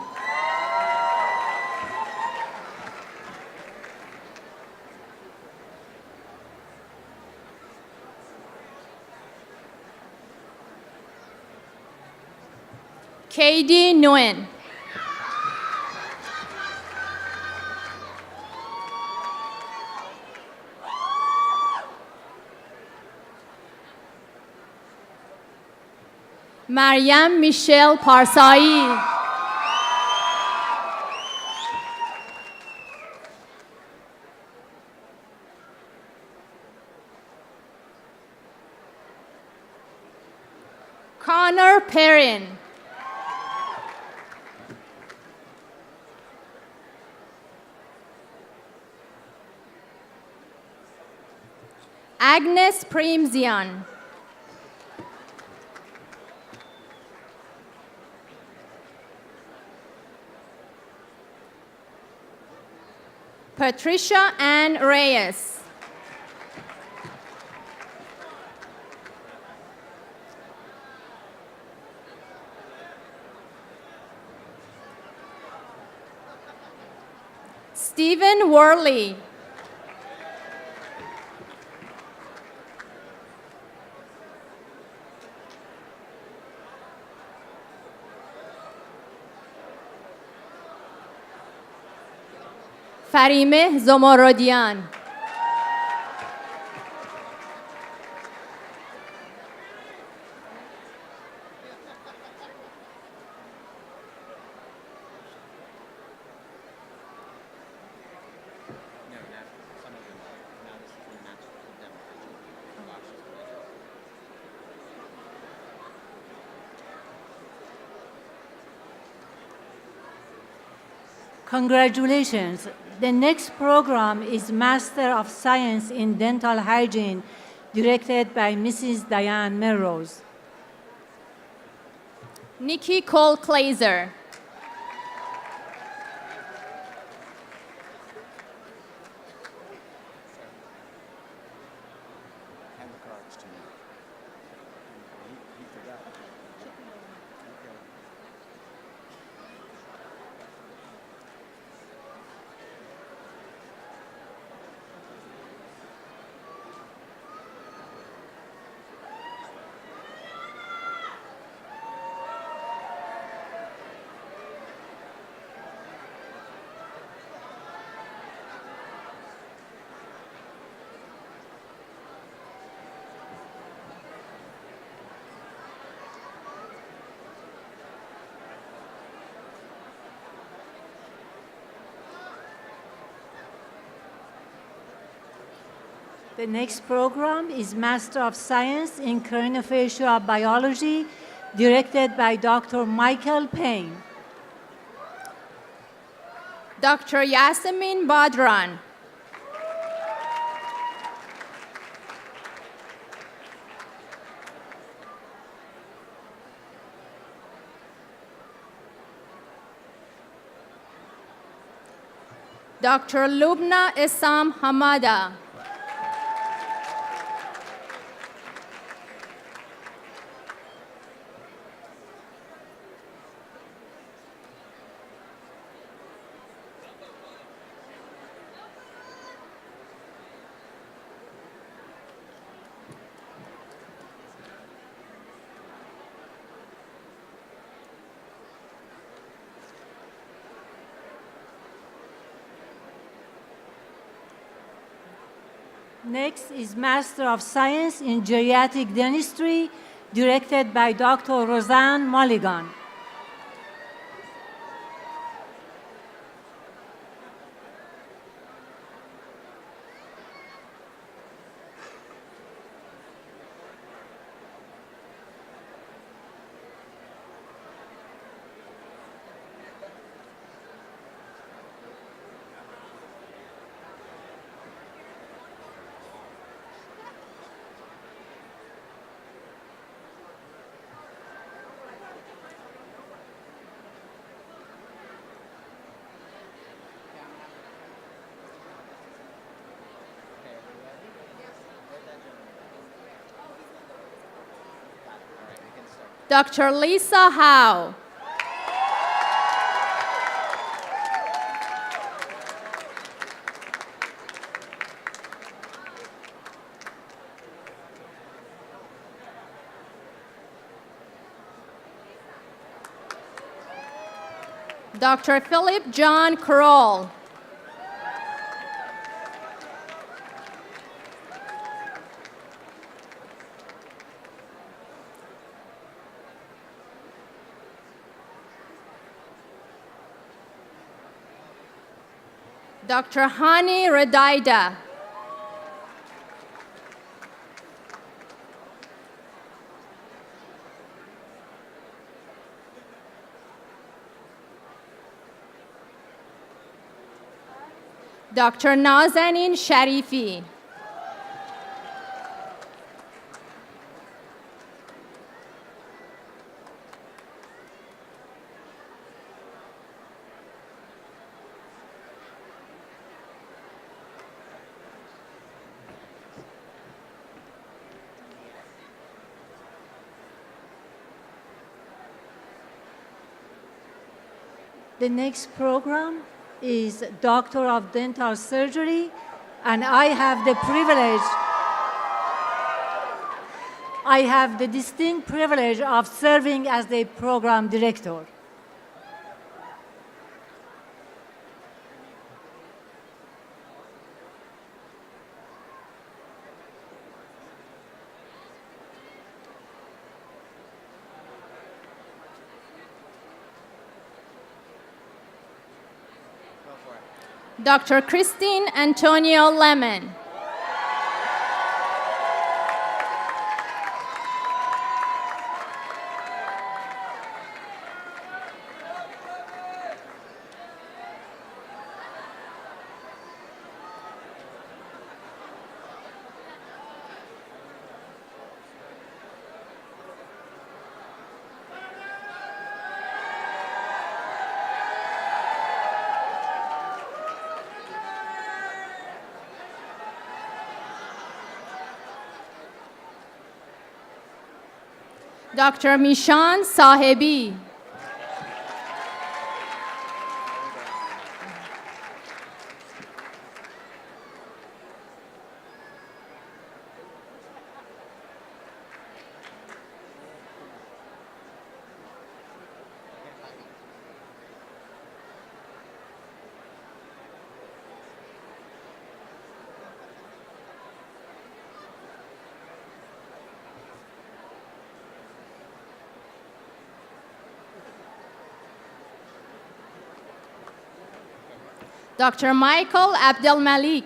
Katie Nguyen. مریم میشل پارسایی. Connor Perrin. Agnes Primzian. Patricia Ann Reyes. Stephen Worley. فریمه زمردیان. Congratulations. The next program is Master of Science in Dental Hygiene, directed by Mrs. Diane Melrose. Nikki Cole Glazer. The next program is Master of Science in Craniofacial Biology, directed by Dr. Michael Payne. Dr. Yasemin Badran. Dr. Lubna Isam Hamada. Next is Master of Science in Geriatric Dentistry, directed by Dr. Roseanne Mulligan. Dr. Lisa Howe. Dr. Philip John Kroll. Dr. Hani Radaida. Dr. Nazanin Sharifi. The next program is Doctor of Dental Surgery, and I have the distinct privilege of serving as the program director. Dr. Christine Antonio Lemon. Dr. Mishan Sahibi. Dr. Michael Abdelmalik.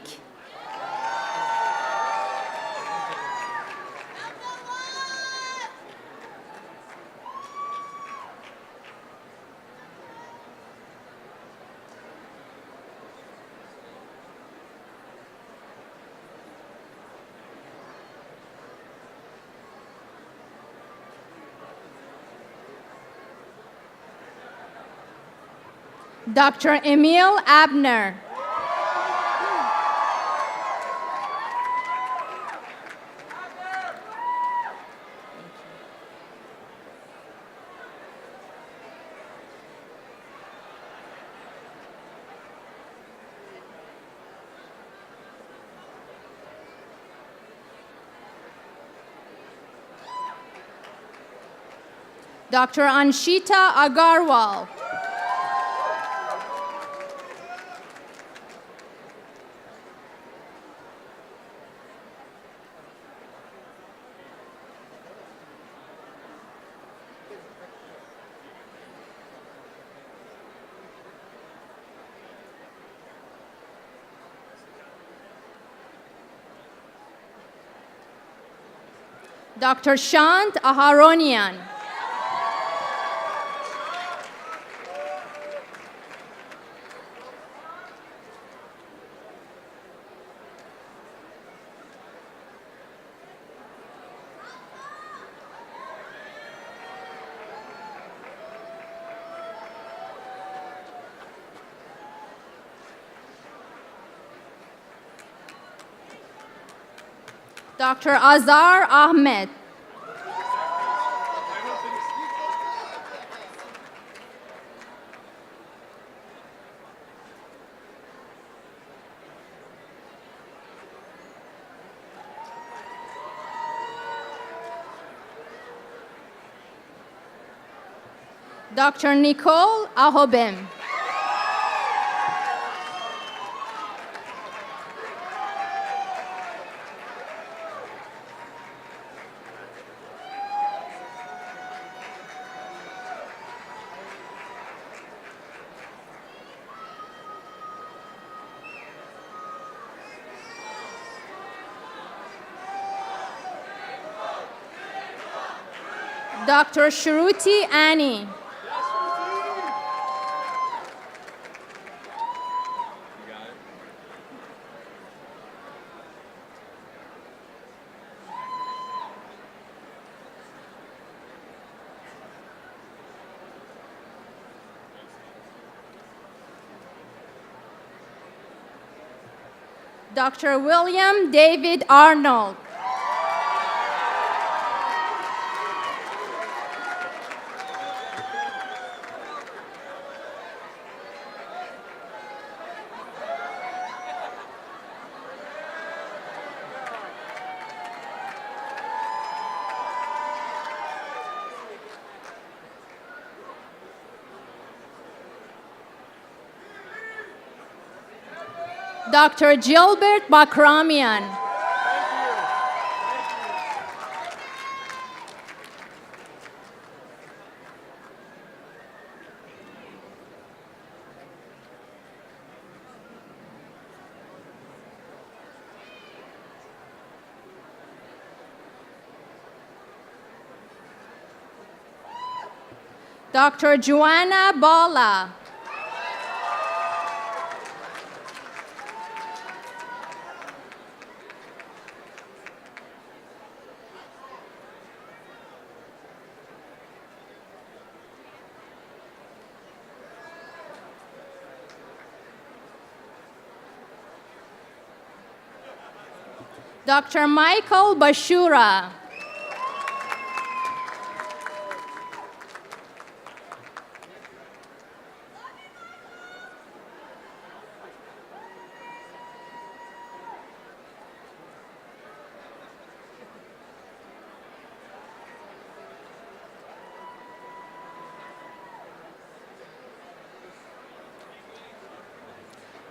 Dr. Emil Abner. Dr. Anshita Agarwal. Dr. Shant Aharonian. Dr. Azar Ahmed. Dr. Nicole Ahobem. Dr. Shruti Annie. Dr. William David Arnold. Dr. Gilbert Bakramian. Dr. Joanna Bala. Dr. Michael Bashura.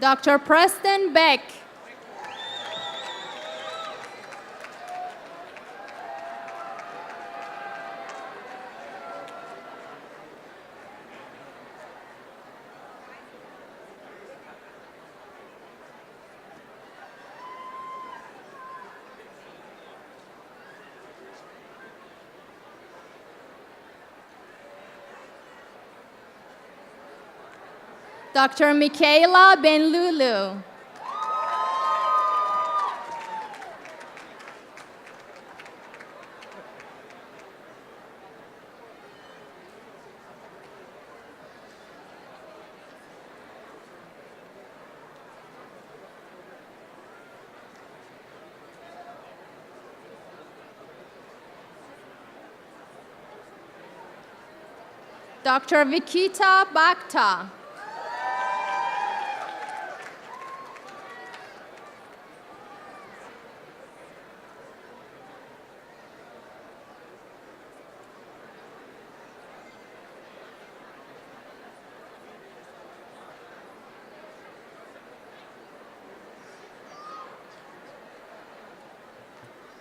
Dr. Preston Beck. Dr. Michaela Benlulu. Dr. Vikita Bhakta.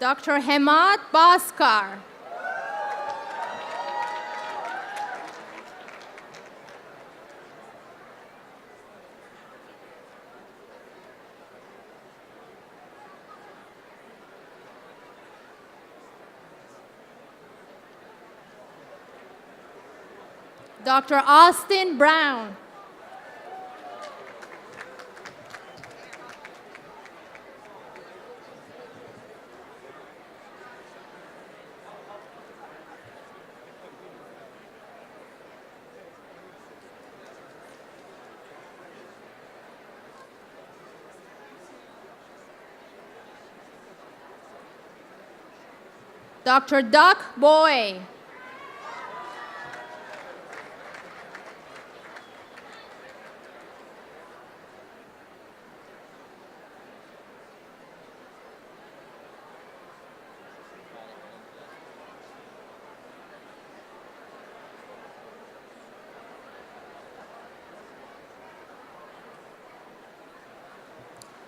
Dr. Hemat Bhaskar. Dr. Austin Brown. Dr. Duck Boy.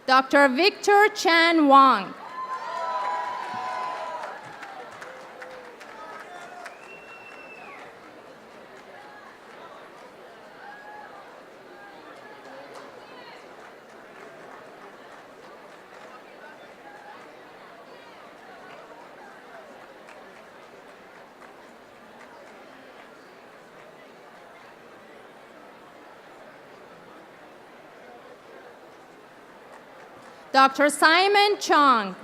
Dr. Victor Chan Wang. Dr. Simon Chong.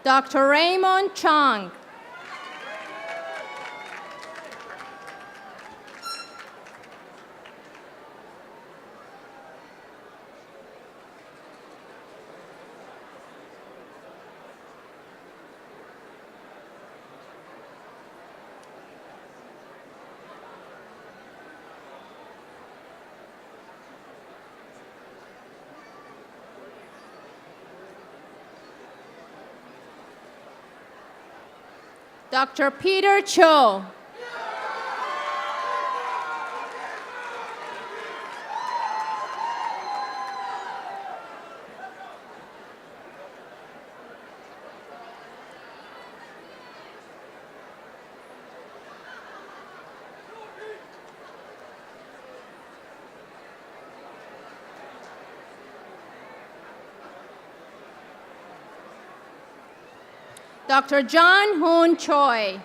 Dr. Raymond Chong. Dr. Peter Cho. Dr. John Hoon Choi.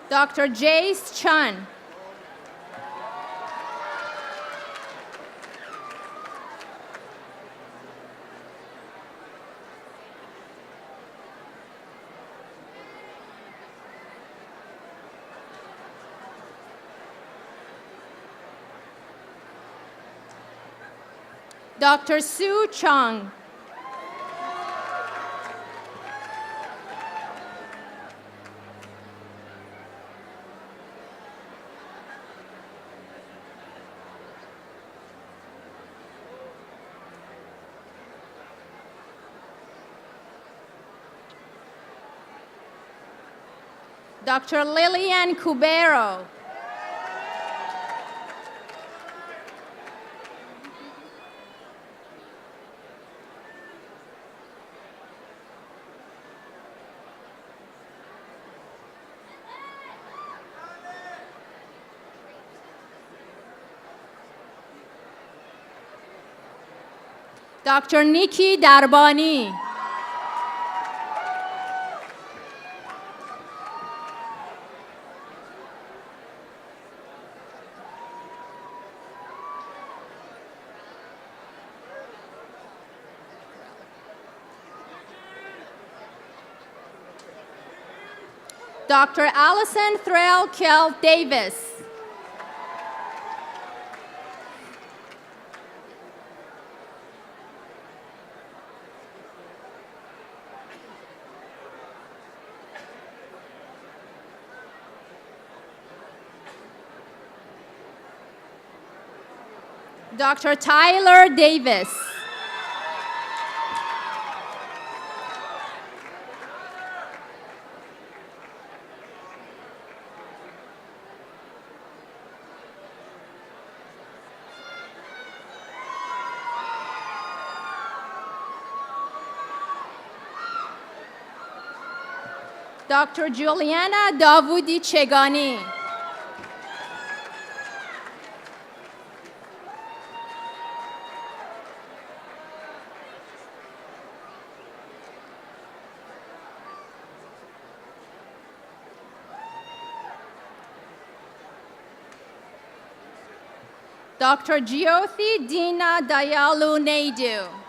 Dr. Jace Chun. Dr. Sue Chung. Dr. Lillian Cubero. Dr. Nikki Darbani. Dr. Allison Threll Kell Davis. Dr. Tyler Davis. Dr. Juliana Davudi Chegani. Dr. Jyothi Dina Dayalu Naidu.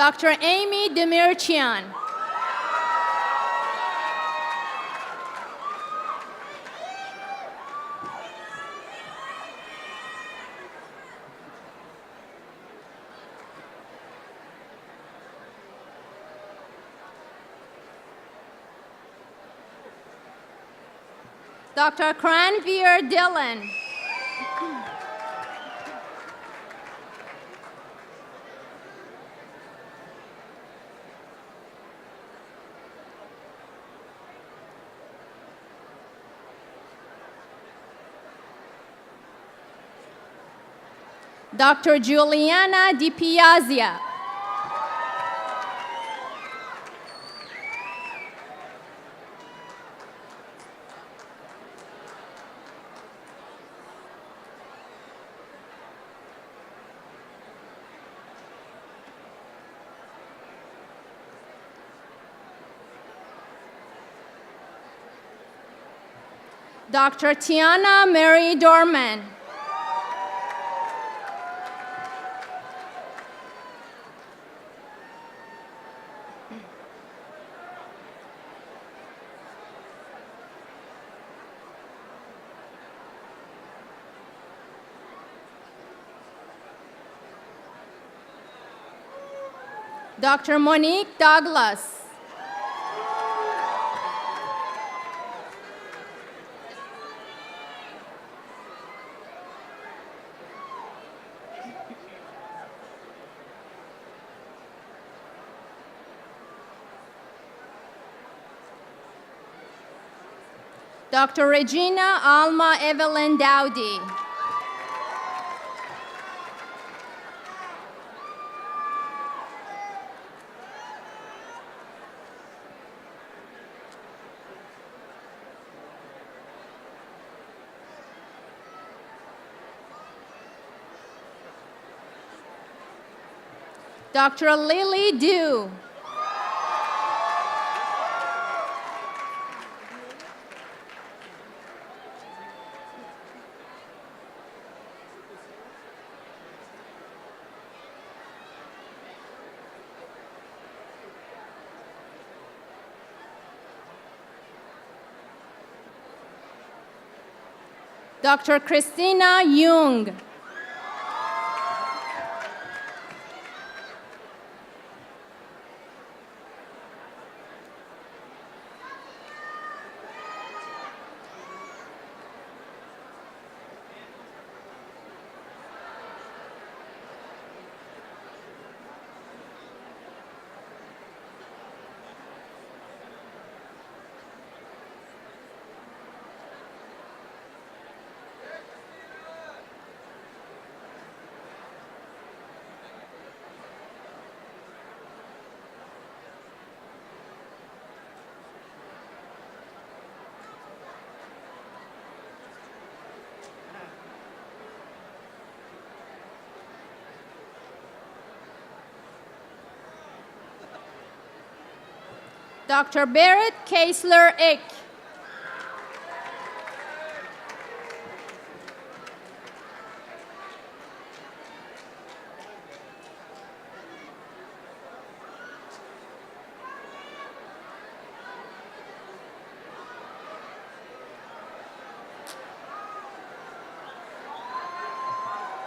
Dr. Amy Demirchian. Dr. Cranveer Dillon. Dr. Juliana Di Piazza. Dr. Tiana Mary Dorman. Dr. Monique Douglas. Dr. Regina Alma Evelyn Dowdy. Dr. Lily Dew. Dr. Christina Jung. Dr. Berit Keisler-Ick.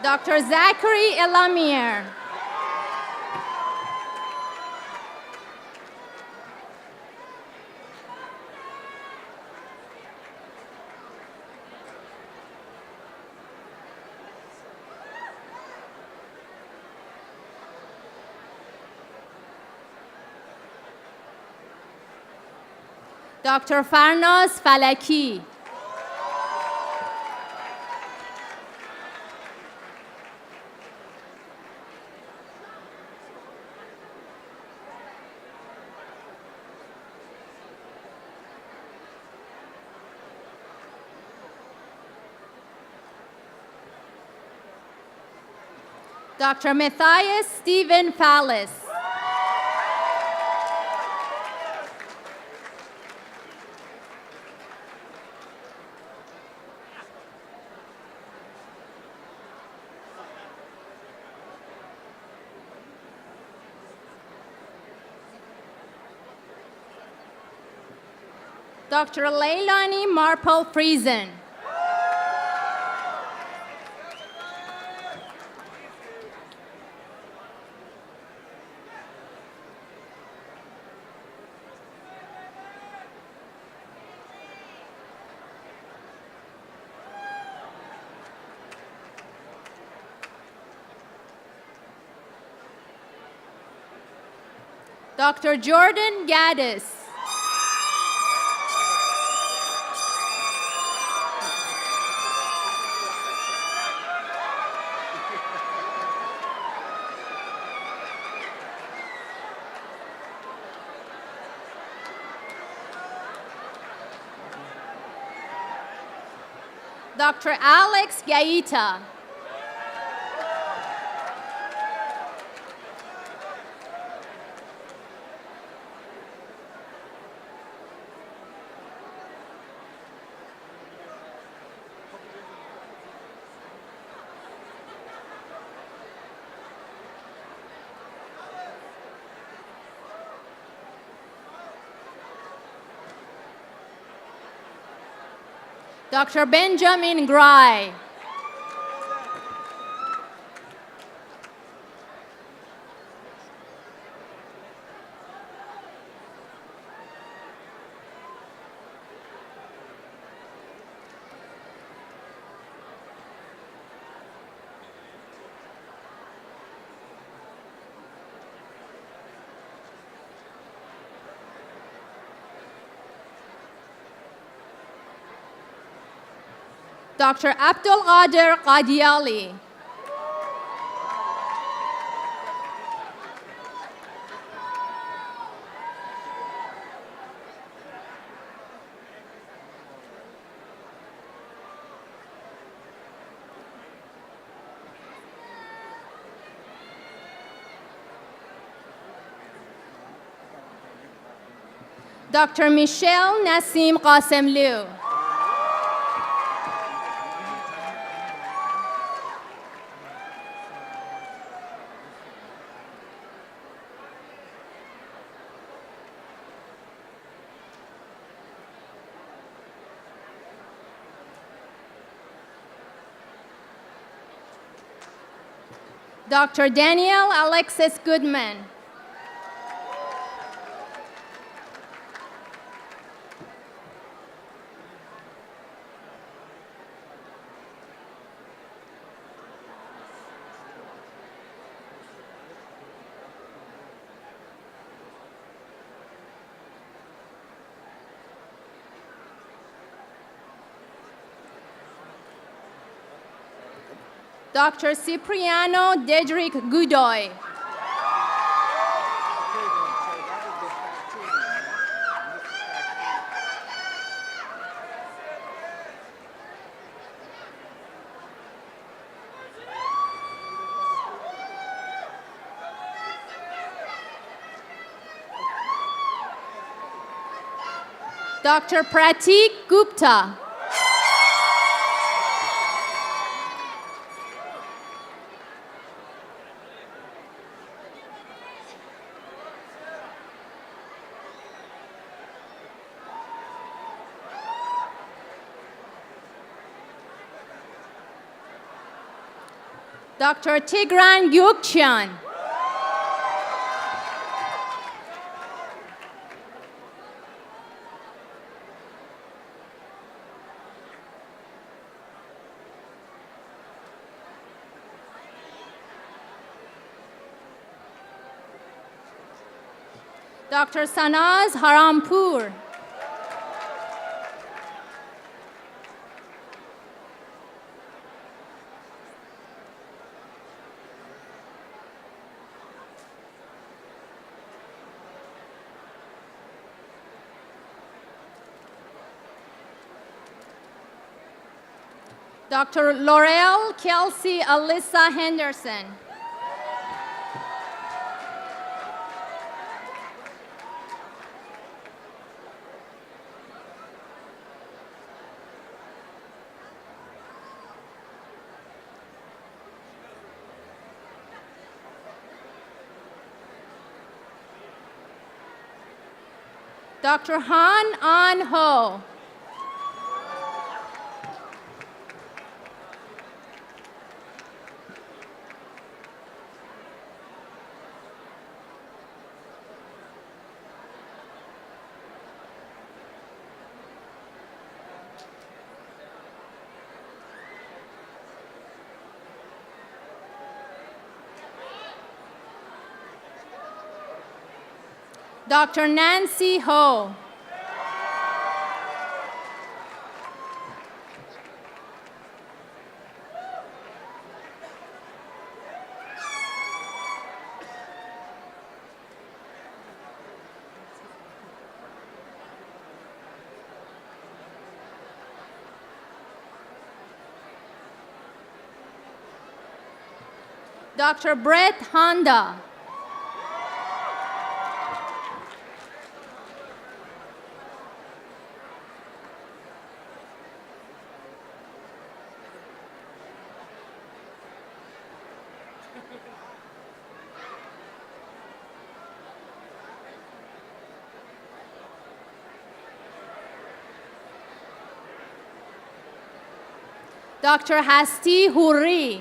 Dr. Zachary Elamier. Dr. Farnaz Falaki. Dr. Matthias Stephen Fallis. Dr. Leilani Marple Friesen. Dr. Jordan Gaddis. Dr. Alex Gaita. Dr. Benjamin Grai. Dr. Abdul Qadir Qadiali. Dr. Michelle Nassim Qasemlu. Dr. Daniel Alexis Goodman. Dr. Cipriano Dedrick Godoy. Dr. Pratik Gupta. Dr. Tigran Gyukchan. Dr. Sanaz Harampur. Dr. Laurel Kelsey Alyssa Henderson. Dr. Han An Ho. Dr. Nancy Ho. Dr. Brett Honda. Dr. Hasti Huri.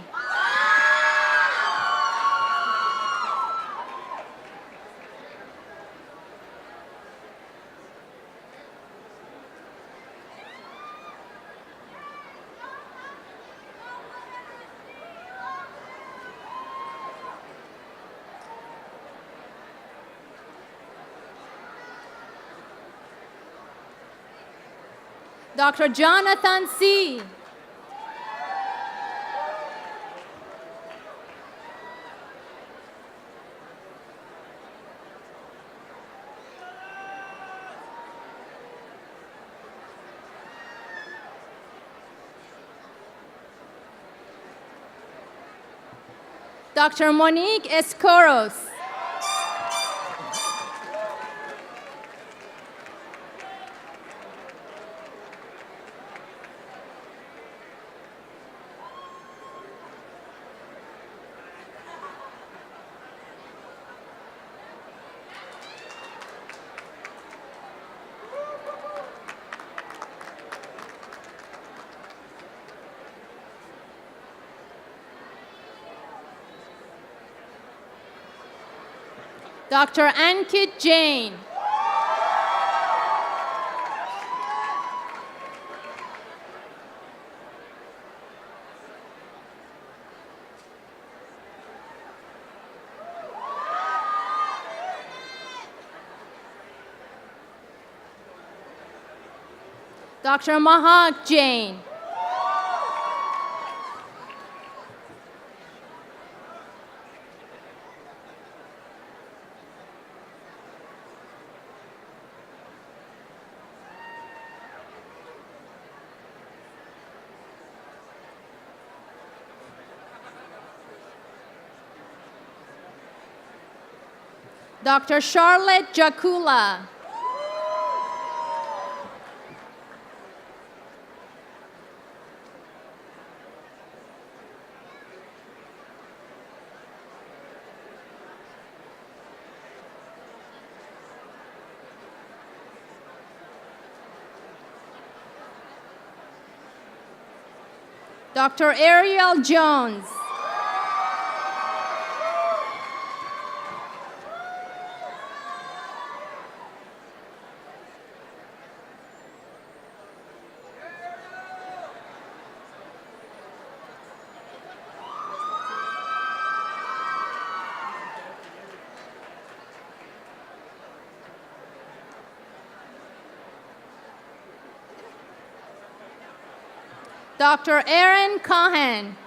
Dr. Jonathan C. Dr. Monique Escoros. Dr. Ankit Jain. Dr. Mahak Jain. Dr. Charlotte Jakula. Dr. Ariel Jones. Dr. Aaron Cohen.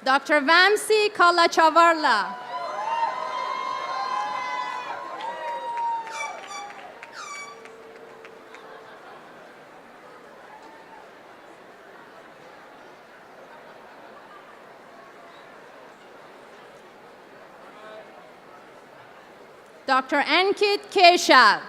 Dr. Vamsi Kalachavarla. Dr. Ankit Keshav.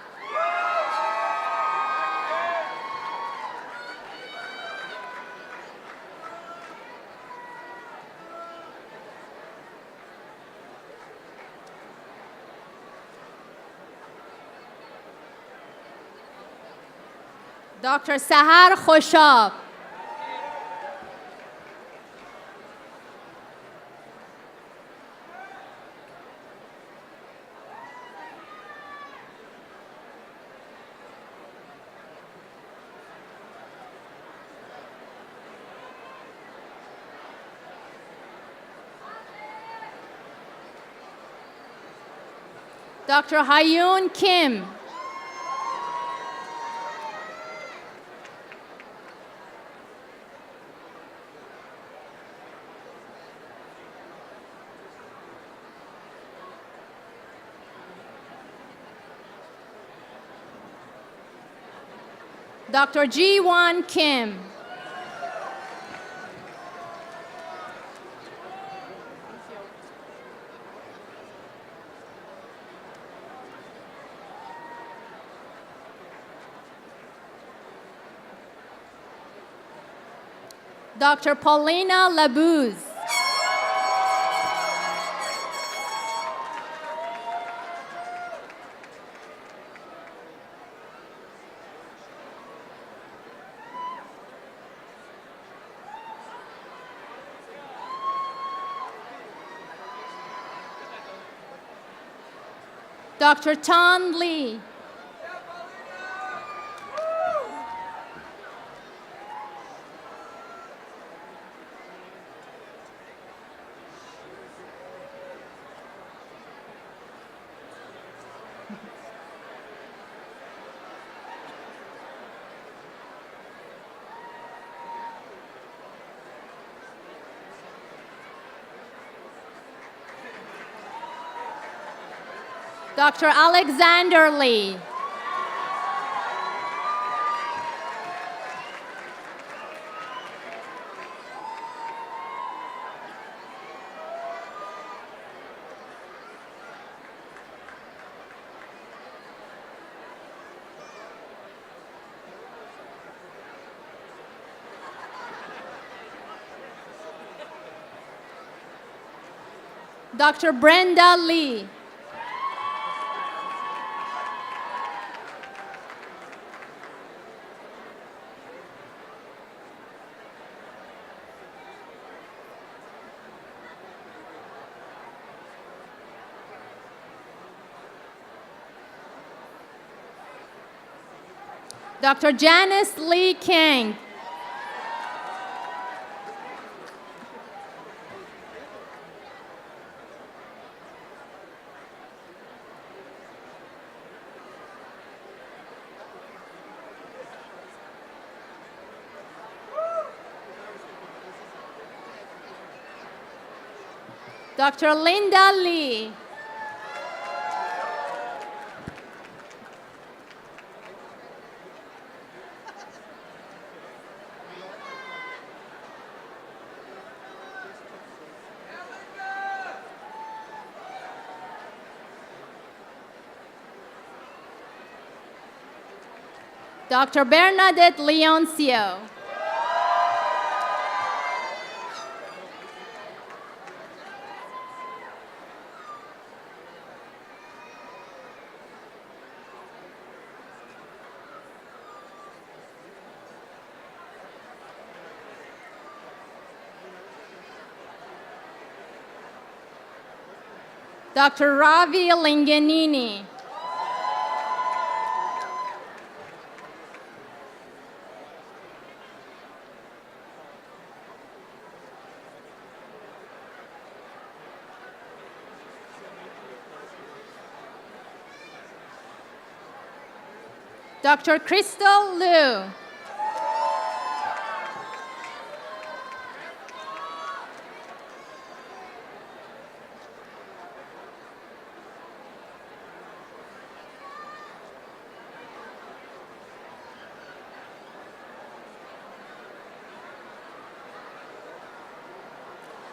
Dr. Sahar Khoshab. Dr. Hyun Kim. Dr. Ji-won Kim. Dr. Paulina Labuz. Dr. Tan Lee. Dr. Alexander Lee. Dr. Brenda Lee. Dr. Janice Lee King. Dr. Linda Lee. Dr. Bernadette Leoncio. Dr. Ravi Linganini. Dr. Crystal Liu.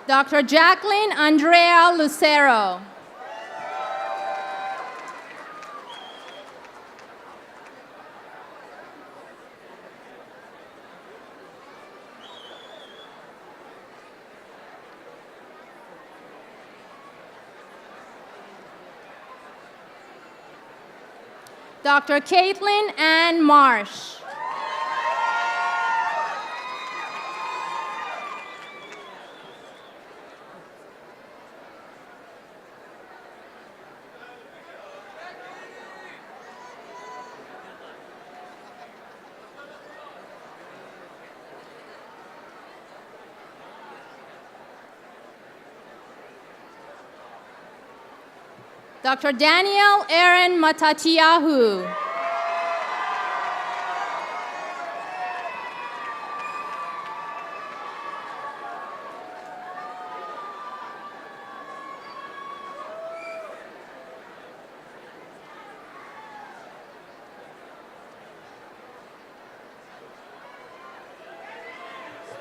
Dr. Jacqueline Andrea Lucero. Dr. Caitlin Ann Marsh. Dr. Daniel Aaron Matatiyahu.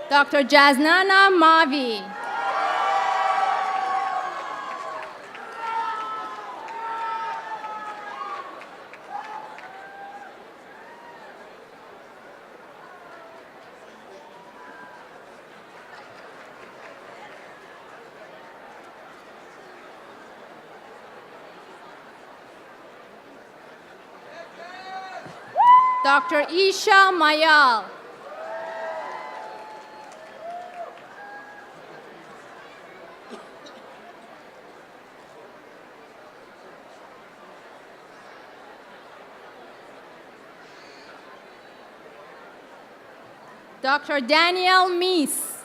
Dr. Jasnana Mavi. Dr. Isha Mayal. Dr. Daniel Meese.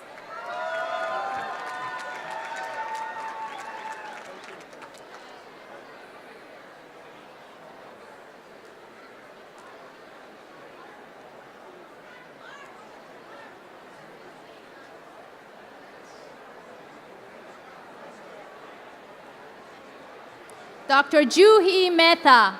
Dr. Juhi Mehta.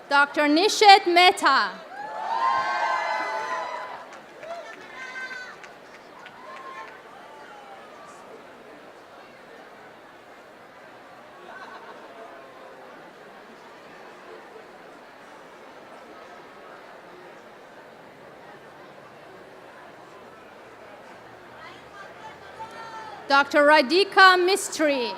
Dr. Nishat Mehta. Dr. Radhika Mistry.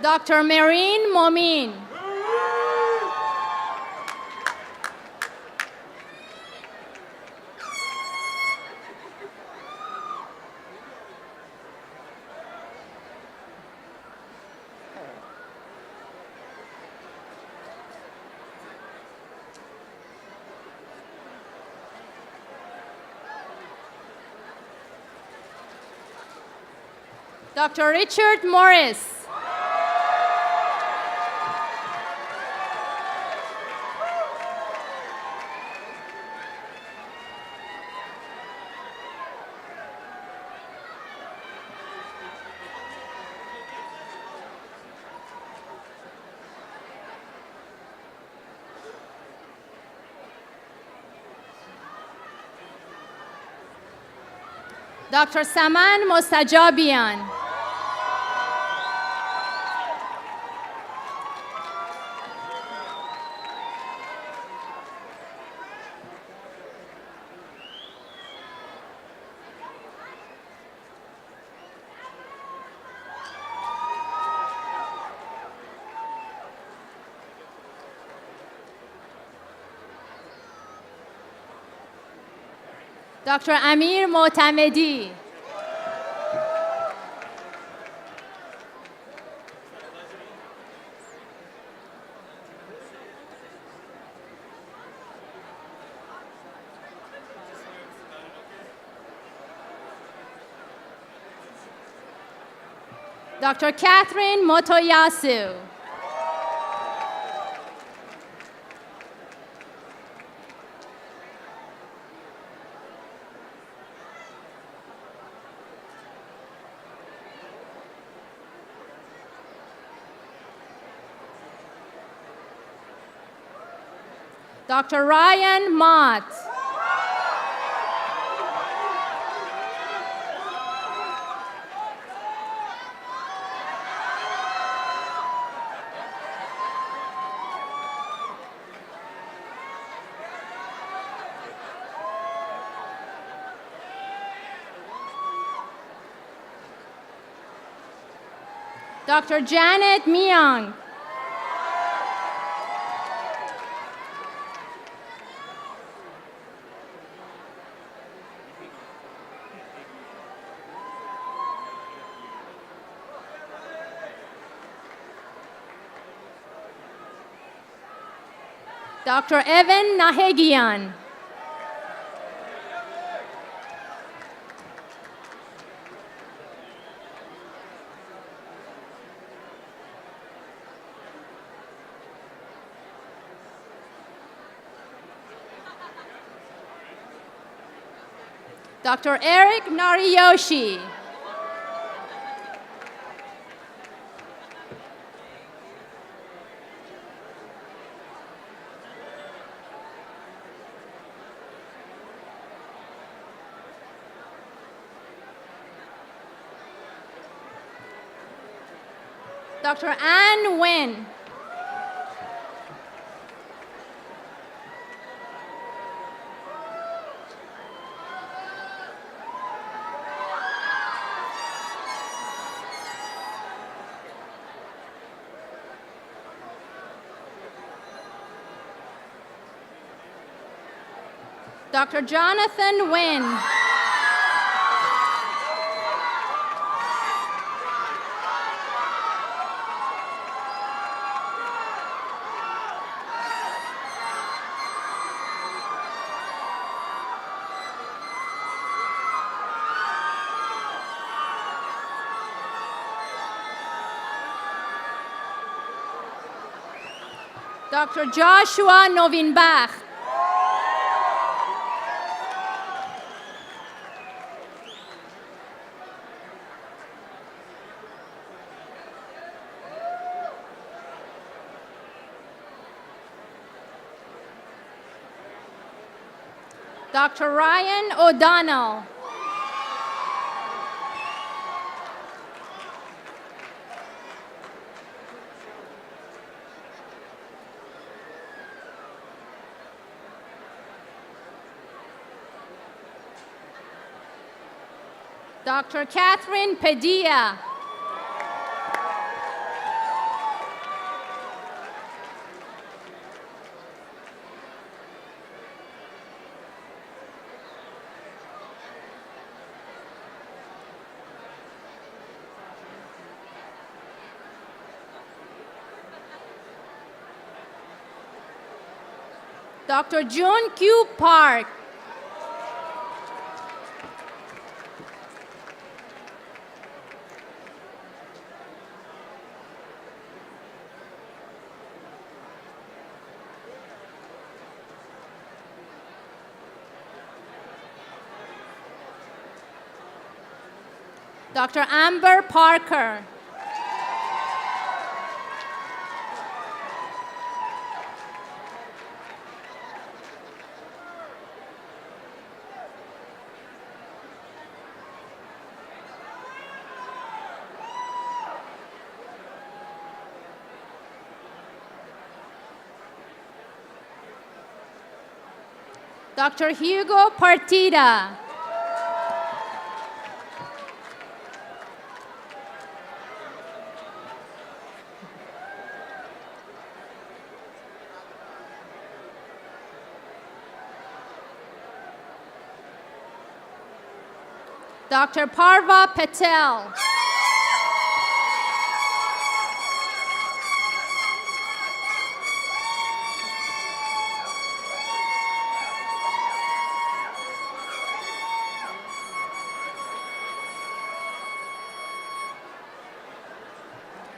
Dr. Marine Momin. Dr. Richard Morris. Dr. Saman Mostajabian. Dr. Amir Motamedi. Dr. Catherine Motoyasu. Dr. Ryan Mott. Dr. Janet Myung. Dr. Evan Nahegian. Dr. Eric Nariyoshi. Dr. Ann Nguyen. Dr. Jonathan Nguyen. Dr. Joshua Novinbach. Dr. Ryan O'Donnell. Dr. Catherine Padilla. Dr. June Q. Park. Dr. Amber Parker. Dr. Hugo Partida. Dr. Parva Patel.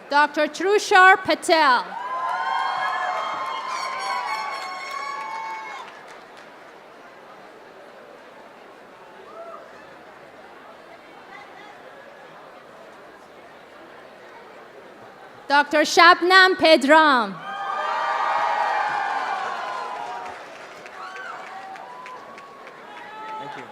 Dr. Trushar Patel. Dr. Shabnam Pedram. Thank you.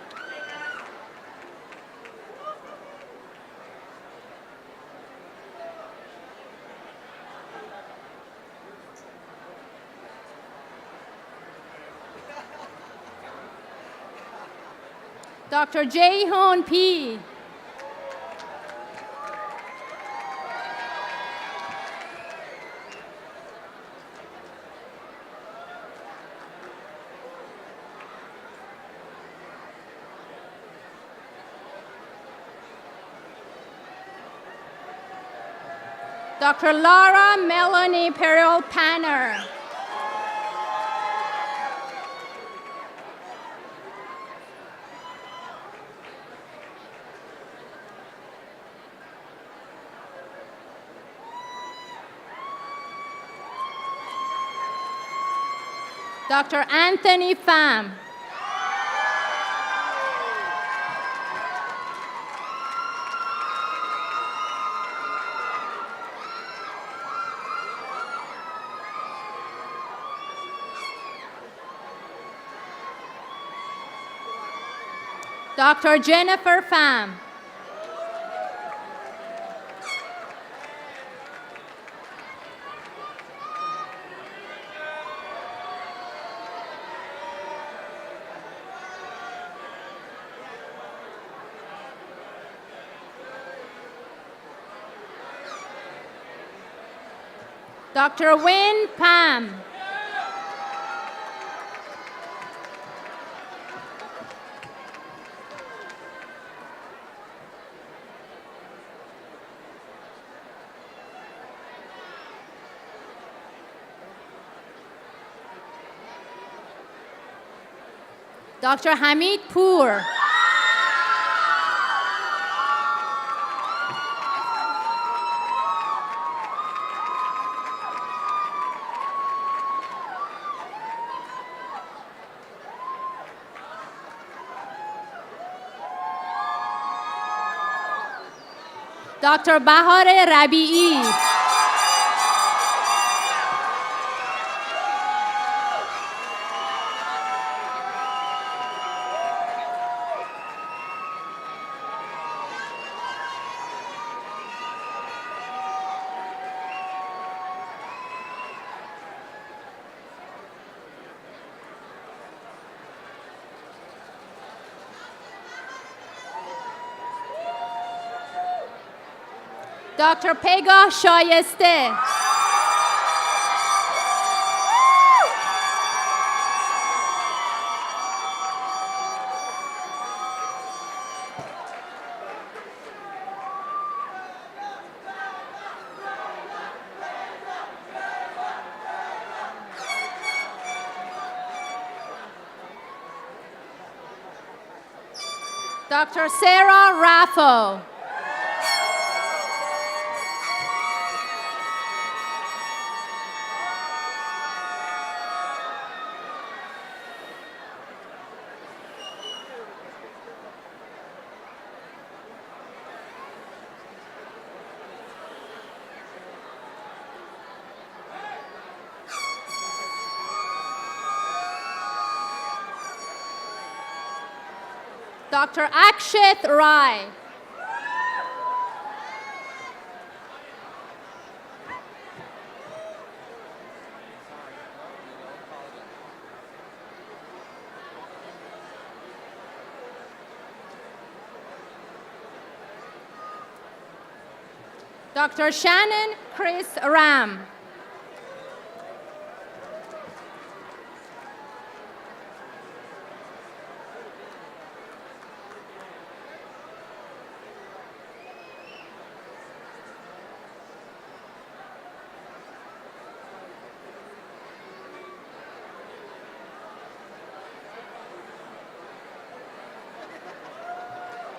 Dr. Jae Hoon P. Dr. Laura Melanie Perel Panner. Dr. Anthony Pham. Dr. Jennifer Pham. Dr. Win Pham. Dr. Hamid Poor. Dr. Bahar Rabi'i. Dr. Pegah Shayeste. Dr. Sarah Raffo. Dr. Akshit Rai. Dr. Shannon Chris Ram.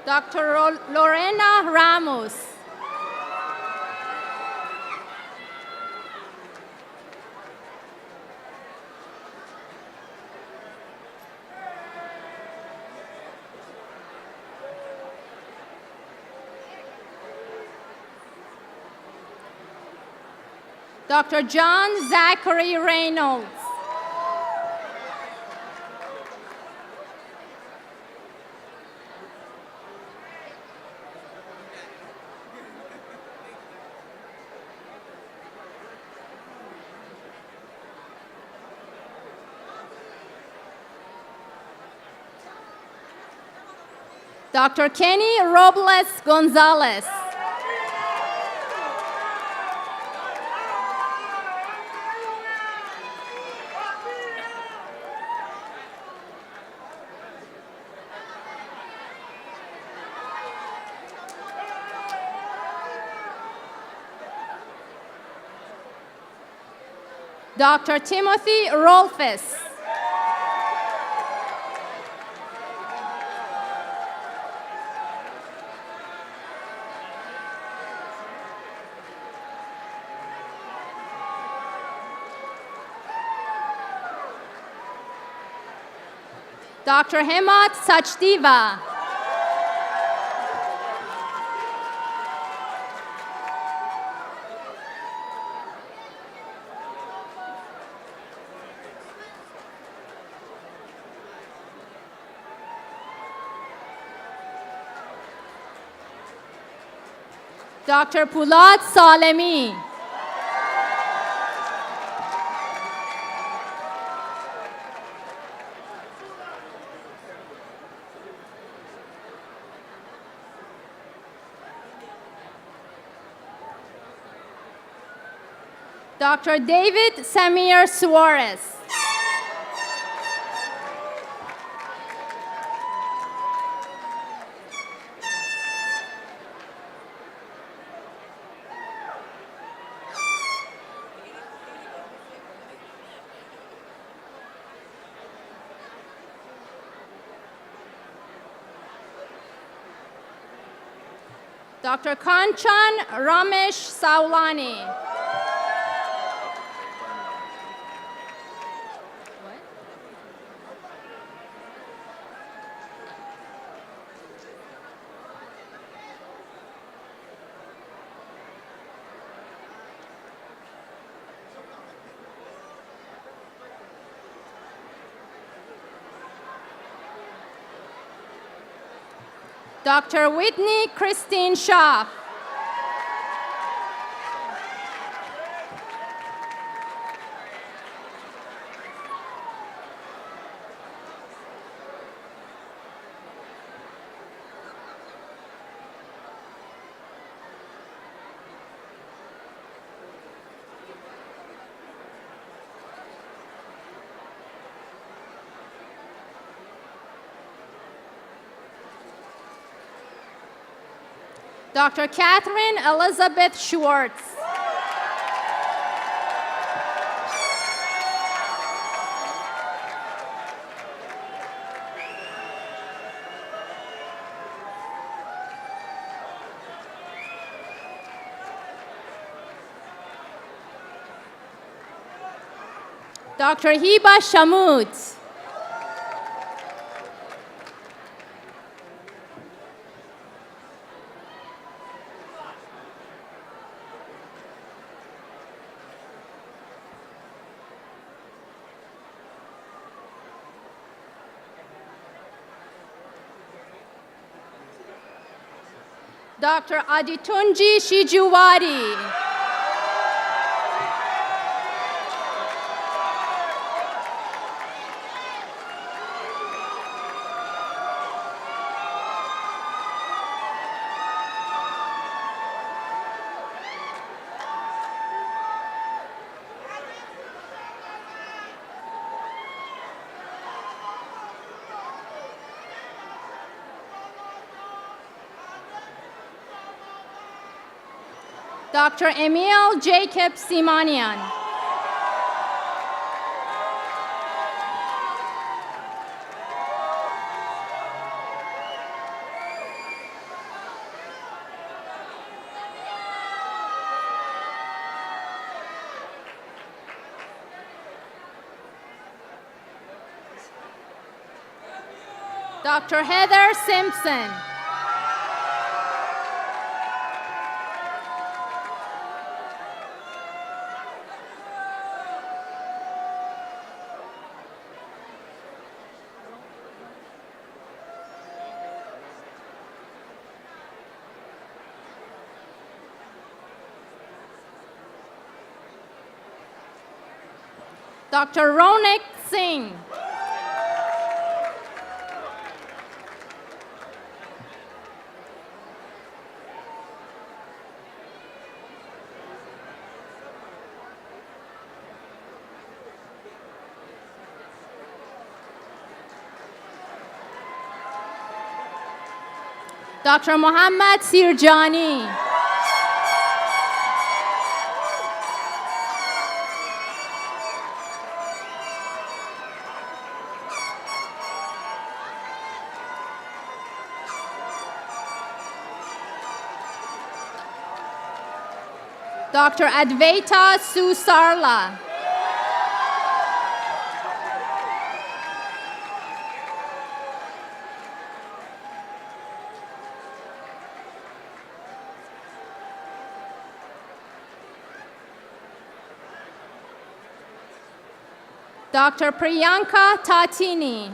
Dr. Lorena Ramos. Dr. John Zachary Reynolds. Dr. Kenny Robles Gonzalez. Dr. Timothy Rolfes. Dr. Hemat Sachdeva. Dr. Pulad Salemi. Dr. David Samir Suarez. Dr. Kanchan Ramesh Saulani. Dr. Whitney Christine Shaw. Dr. Catherine Elizabeth Schwartz. Dr. Hiba Shamut. Dr. Aditunji Shijuwadi. Dr. Emil Jacob Simanian. Dr. Heather Simpson. Dr. Ronak Singh. Dr. Mohammad Sirjani. Dr. Advaita Susarla. Dr. Priyanka Tatini.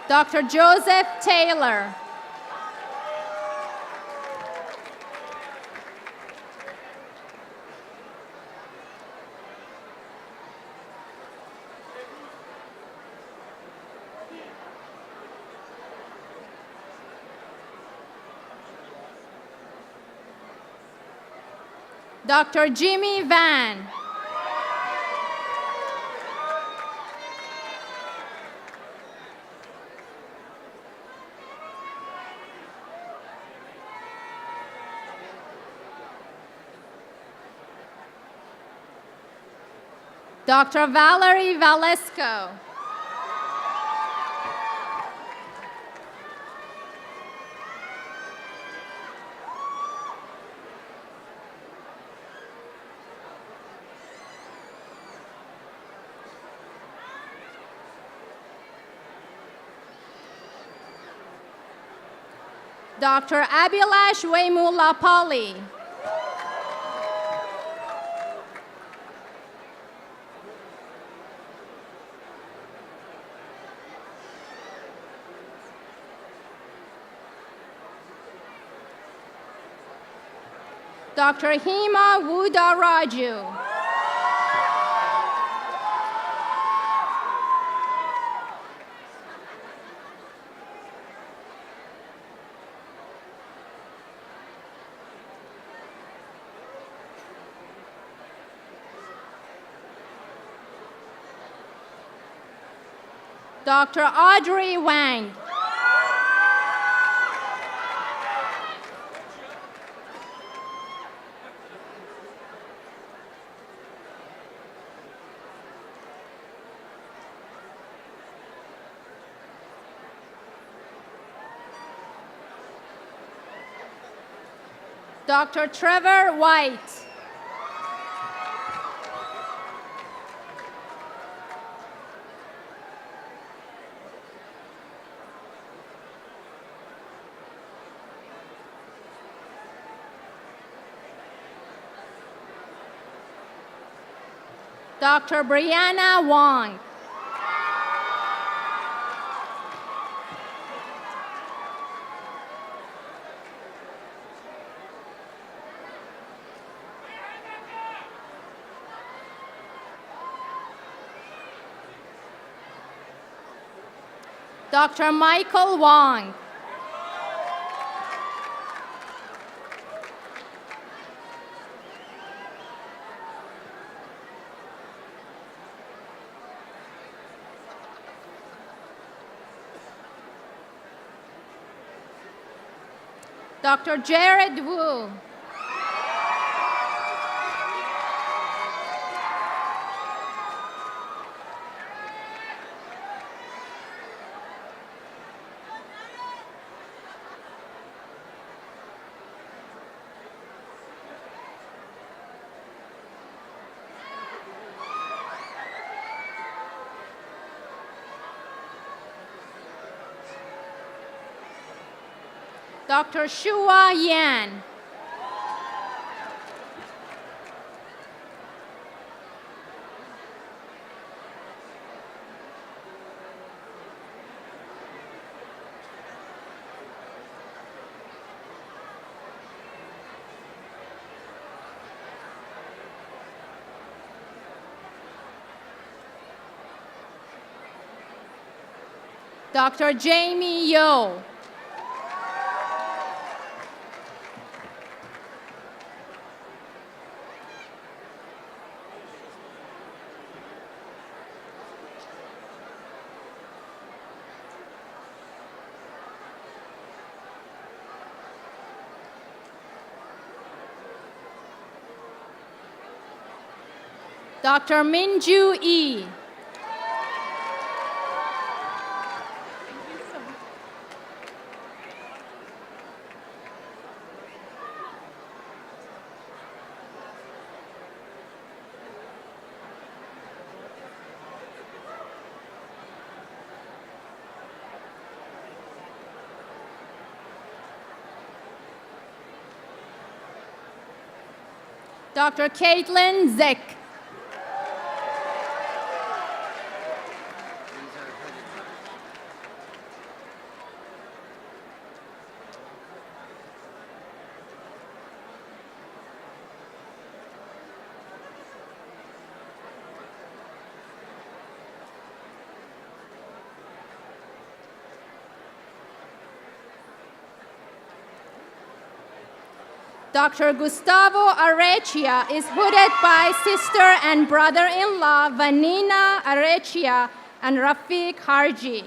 Dr. Joseph Taylor. Dr. Jimmy Van. Dr. Valerie Valesco. Dr. Abhilash Vemulapalli. Dr. Hema Wudaraju. Dr. Audrey Wang. Dr. Trevor White. Dr. Brianna Wong. Dr. Michael Wong. Dr. Jared Wu. Dr. Shua Yan. Dr. Jamie Yo. Dr. Minju E. Dr. Caitlin Zick. Dr. Gustavo Arechia is hooded by sister and brother-in-law Vanina Arechia and Rafiq Harji.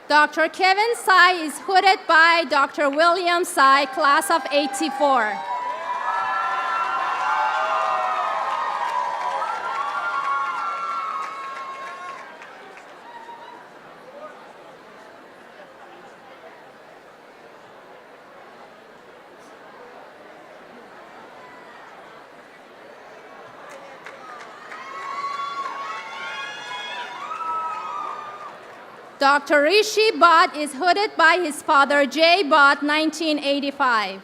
Dr. Kevin Tsai is hooded by Dr. William Tsai, class of '84. Dr. Rishi Bhatt is hooded by his father, J. Bhatt, 1985.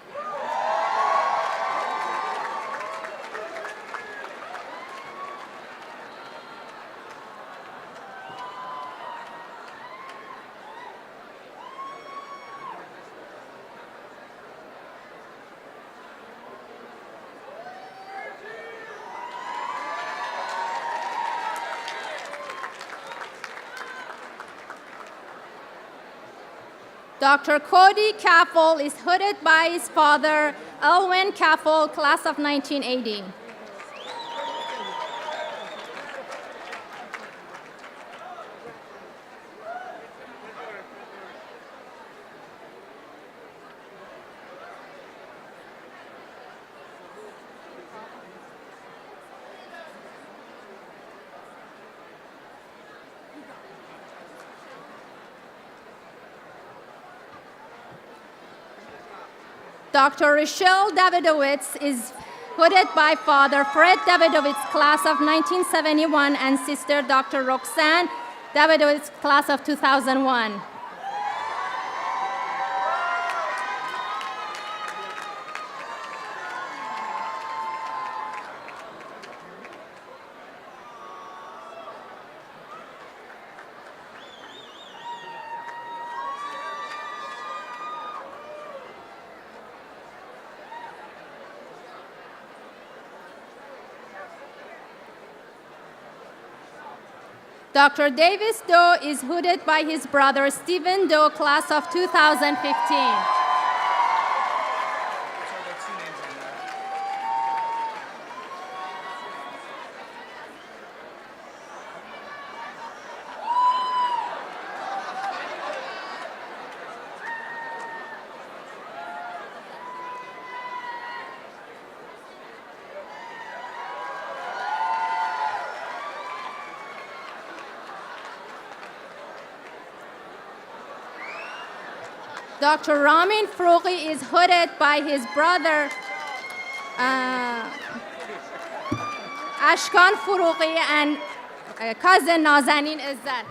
Dr. Cody Caffel is hooded by his father, Elwin Caffel, class of 1980. Dr. Rochelle Davidowitz is hooded by father Fred Davidowitz, class of 1971, and sister Dr. Roxanne Davidowitz, class of 2001. Dr. Davis Doe is hooded by his brother Stephen Doe, class of 2015. Dr. Ramin Frouqi is hooded by his brother Ashkan Frouqi and cousin Nazanin Izzat.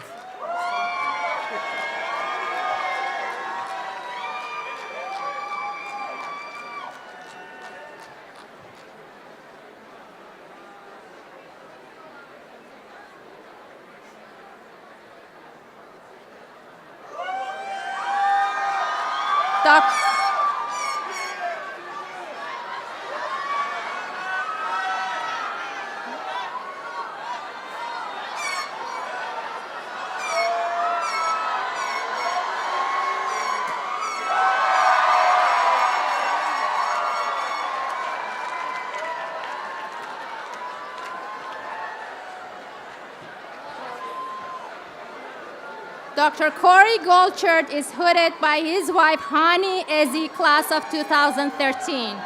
Dr. Corey Goldchert is hooded by his wife, Hani Ezi, class of 2013.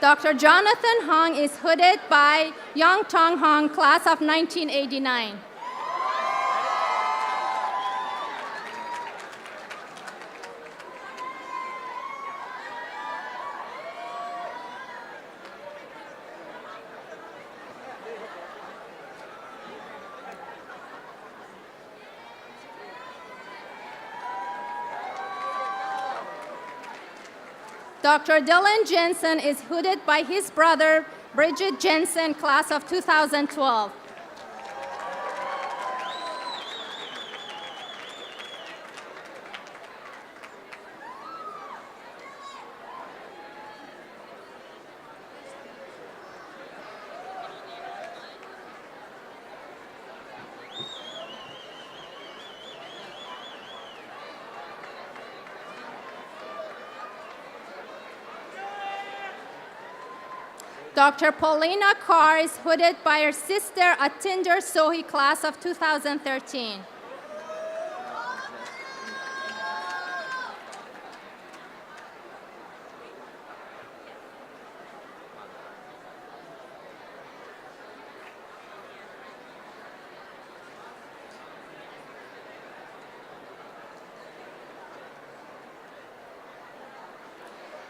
Dr. Jonathan Hong is hooded by Young Tong Hong, class of 1989. Dr. Dylan Jensen is hooded by his brother, Bridget Jensen, class of 2012. Dr. Paulina Carr is hooded by her sister, Atinder Sohi, class of 2013.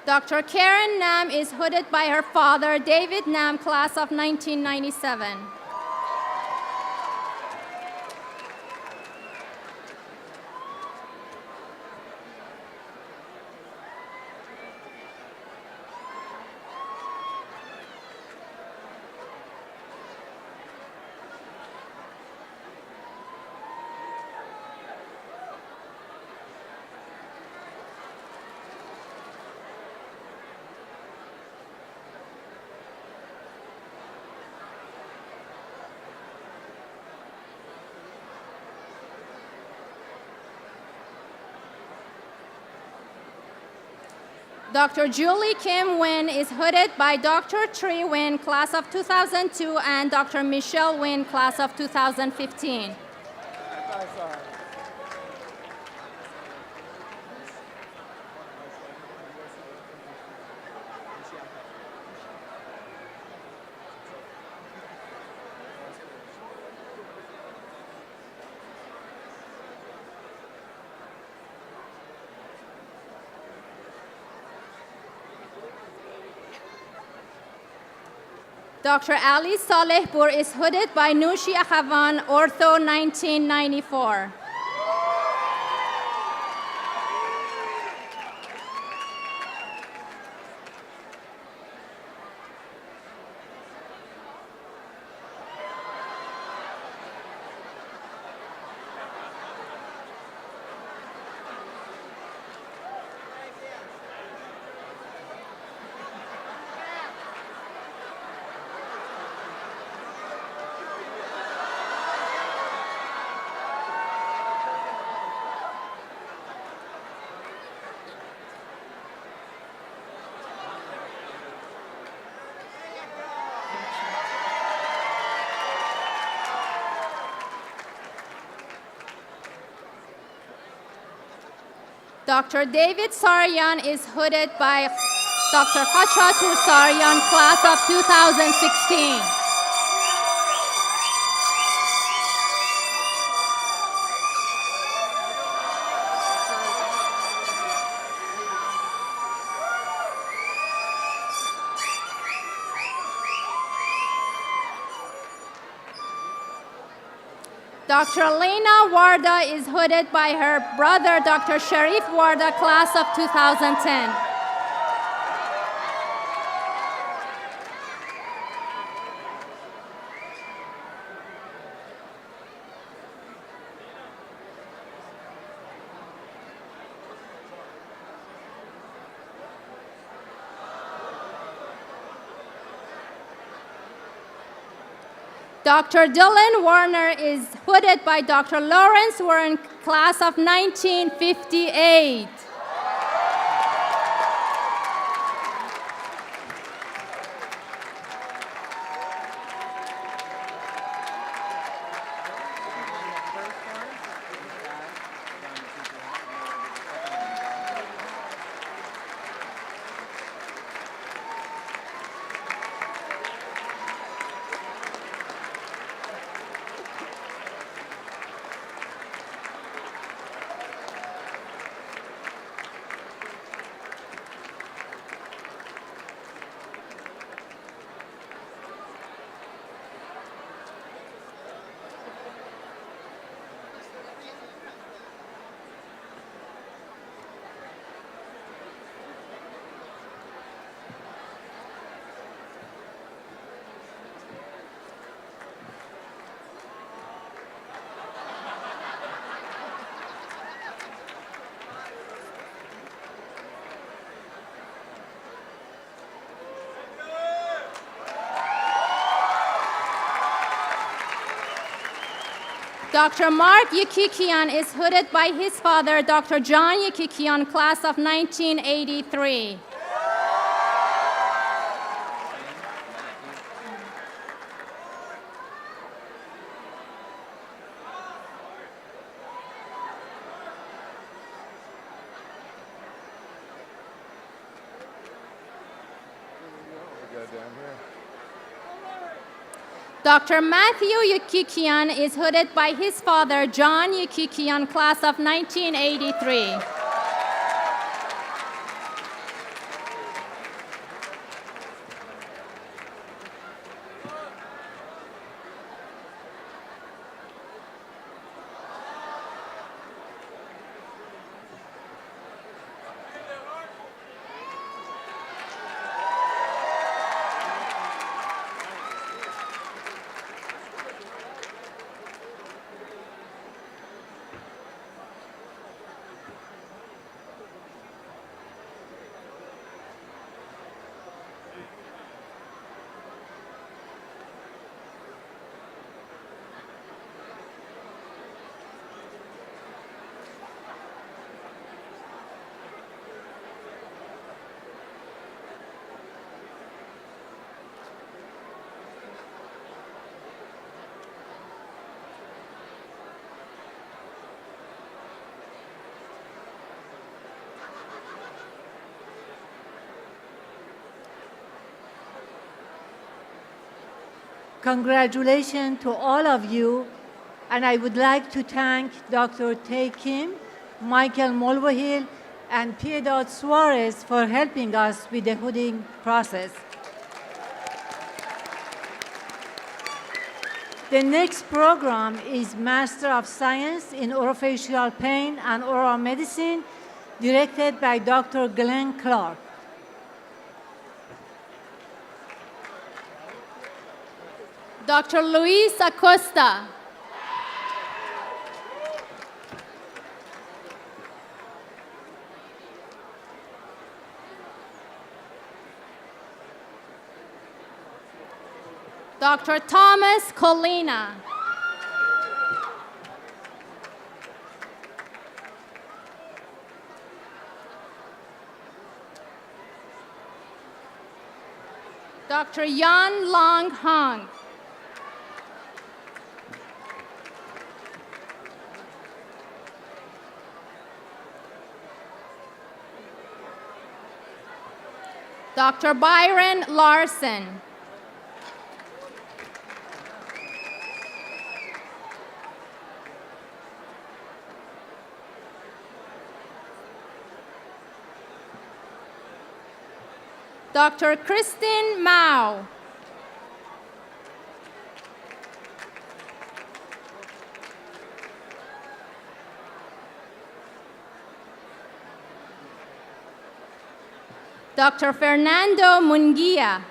Dr. Karen Nam is hooded by her father, David Nam, class of 1997. Dr. Julie Kim Nguyen is hooded by Dr. Tri Nguyen, class of 2002, and Dr. Michelle Nguyen, class of 2015. Dr. Ali Salehpur is hooded by Nushi Akhavan, Ortho 1994. Dr. David Sarayan is hooded by Dr. Khachatur Sarayan, class of 2016. Dr. Lena Warda is hooded by her brother, Dr. Sharif Warda, class of 2010. Dr. Dylan Warner is hooded by Dr. Lawrence Warren, class of 1958. Dr. Mark Yukikian is hooded by his father, Dr. John Yukikian, class of 1983. Dr. Matthew Yukikian is hooded by his father, John Yukikian, class of 1983. Congratulations to all of you, and I would like to thank Dr. Tae Kim, Michael Mulvihill, and Piedad Suarez for helping us with the hooding process. The next program is Master of Science in Orofacial Pain and Oral Medicine, directed by Dr. Glenn Clark. Dr. Luis Acosta. Dr. Thomas Colina. Dr. Yan Long Hong. Dr. Byron Larson. Dr. Kristen Mao. Dr. Fernando Munguia.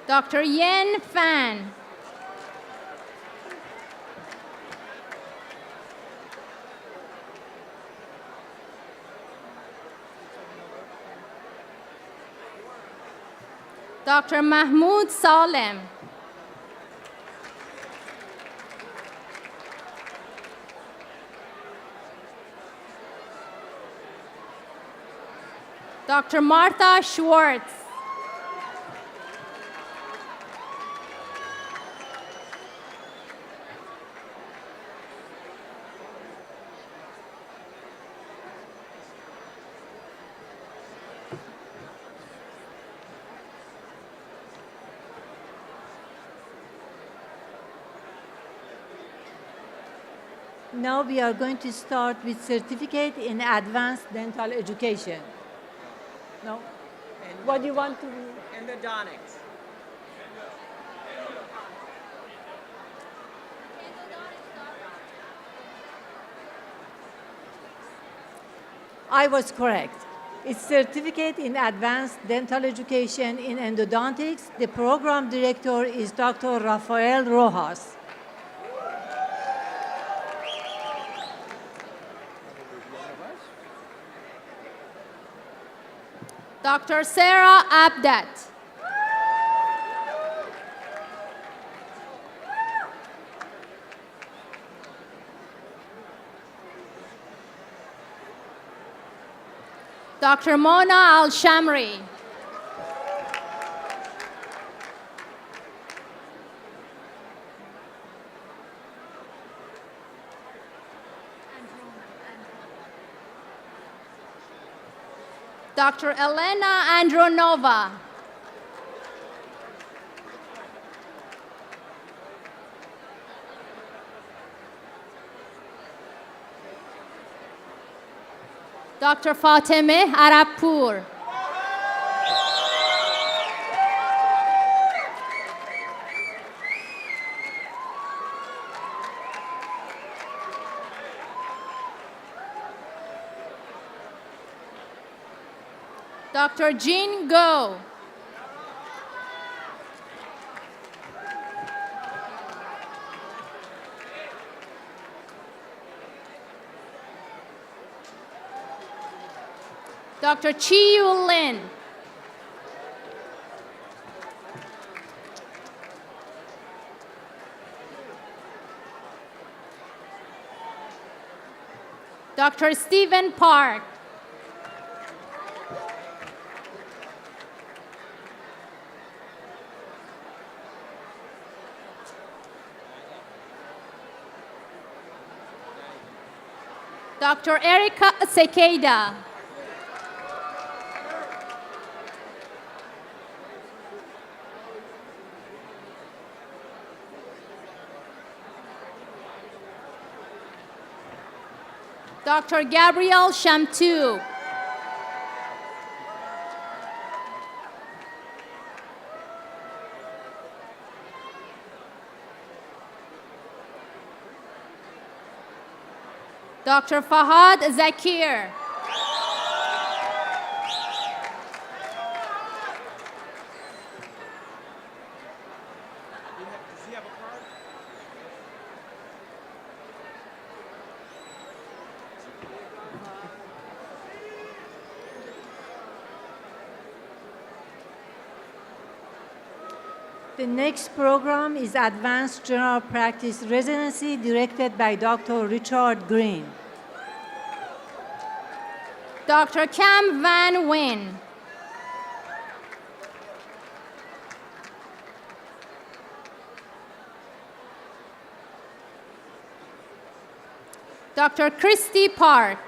Dr. Yen Fan. Dr. Mahmoud Salem. Dr. Martha Schwartz. Now we are going to start with certificate in advanced dental education. No? What do you want to do? Endodontics. I was correct. It's certificate in advanced dental education in endodontics. The program director is Dr. Rafael Rojas. Dr. Sarah Abdat. Dr. Mona Al-Shamri. Dr. Elena Andronova. Dr. Fatemeh Arabpur. Dr. Jin Go. Dr. Chi Yu Lin. Dr. Stephen Park. Dr. Erica Sekeda. Dr. Gabrielle Shamtu. Dr. Fahad Zakir. The next program is Advanced General Practice Residency, directed by Dr. Richard Green. Dr. Cam Van Wyn. Dr. Christy Park.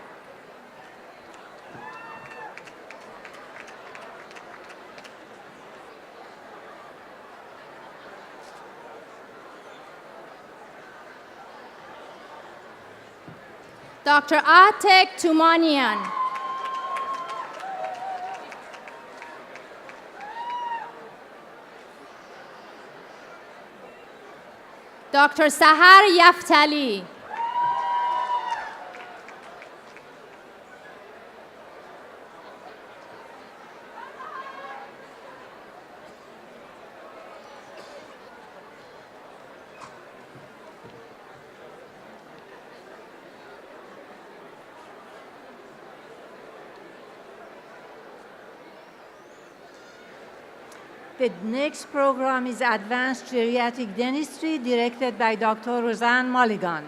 Dr. Atek Tumanian. Dr. Sahar Yaftali. The next program is Advanced Geriatric Dentistry, directed by Dr. Roseanne Mulligan.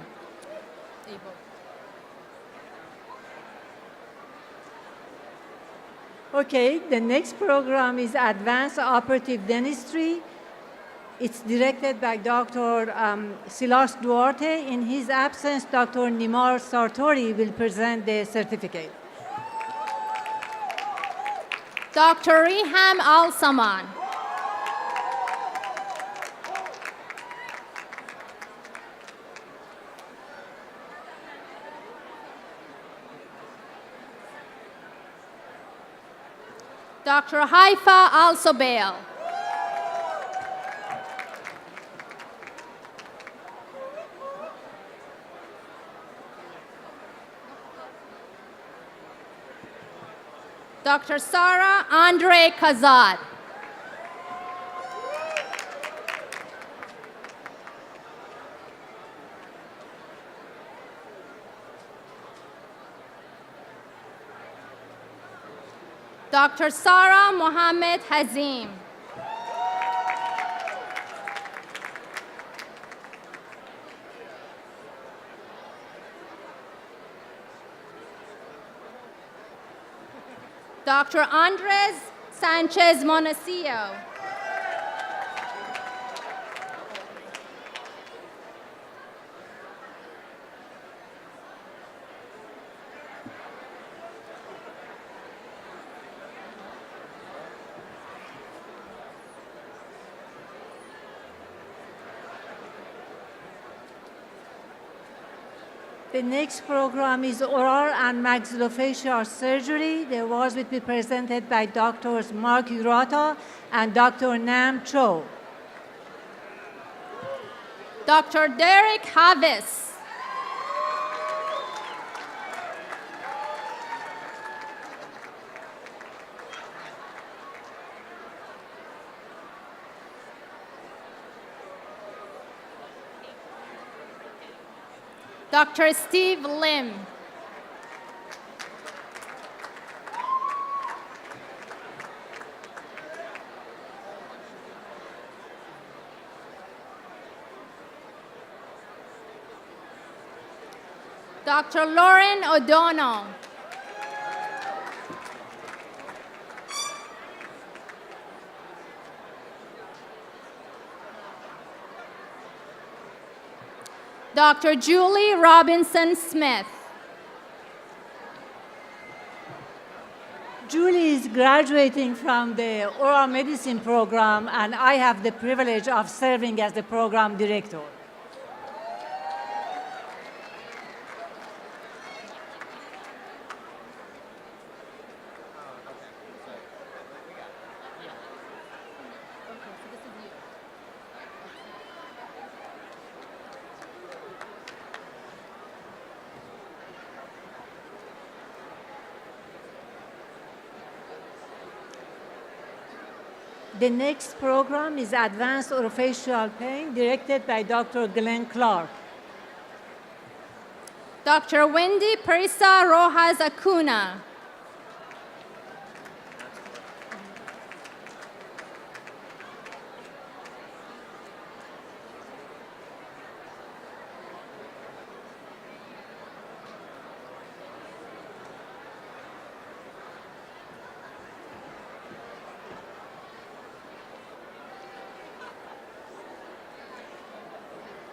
Okay, the next program is Advanced Operative Dentistry. It's directed by Dr. Silas Duarte. In his absence, Dr. Nimar Sartori will present the certificate. Dr. Riham Al-Saman. Dr. Haifa Al-Sobail. Dr. Sarah Andre Kazad. Dr. Sarah Mohammed Hazim. Dr. Andres Sanchez Monacio. The next program is oral and maxillofacial surgery. The awards will be presented by Drs. Mark Urata and Dr. Nam Cho. Dr. Derek Havis. Dr. Steve Lim. Dr. Lauren O'Donnell. Dr. Julie Robinson Smith. Julie is graduating from the oral medicine program, and I have the privilege of serving as the program director. The next program is Advanced Orofacial Pain, directed by Dr. Glenn Clark. Dr. Wendy Perisa Rojas Acuna.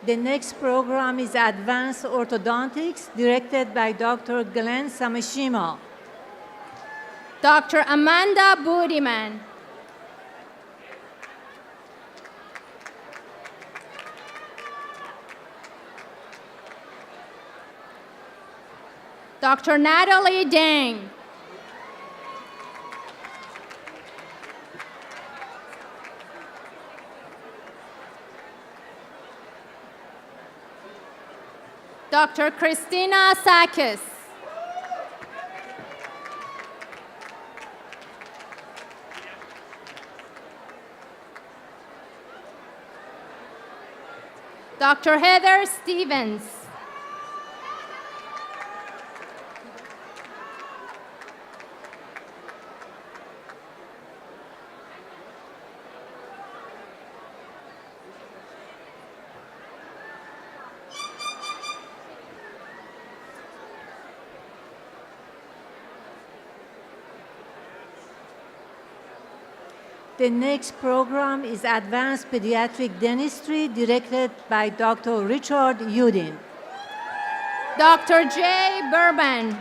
The next program is Advanced Orthodontics, directed by Dr. Glenn Samashima. Dr. Amanda Budiman. Dr. Natalie Dang. Dr. Christina Sakis. Dr. Heather Stevens. The next program is Advanced Pediatric Dentistry, directed by Dr. Richard Udin. Dr. J. Bourbon.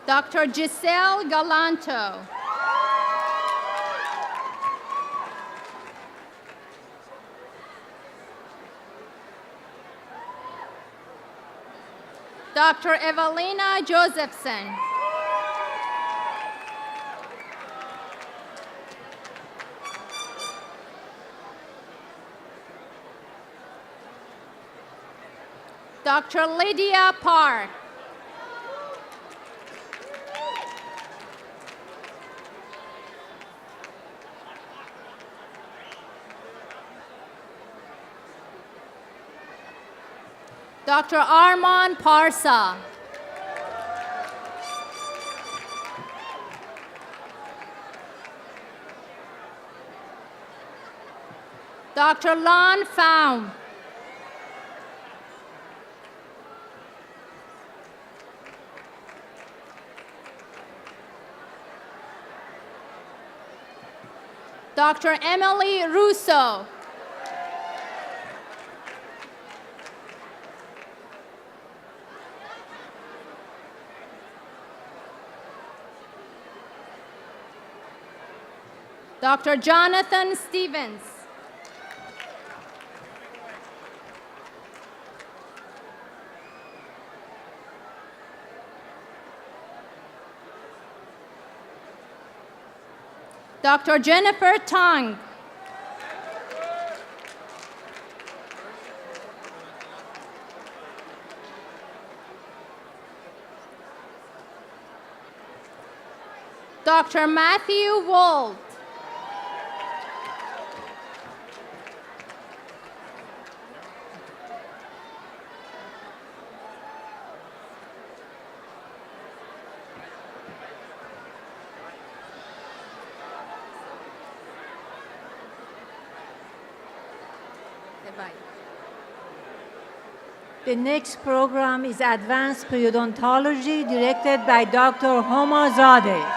Dr. Giselle Galanto. Dr. Evelina Josephson. Dr. Lydia Park. Dr. Arman Parsa. Dr. Lan Pham. Dr. Emily Russo. Dr. Jonathan Stevens. Dr. Jennifer Tong. Dr. Matthew Wold. The next program is Advanced Periodontology, directed by Dr. Homa Zadeh.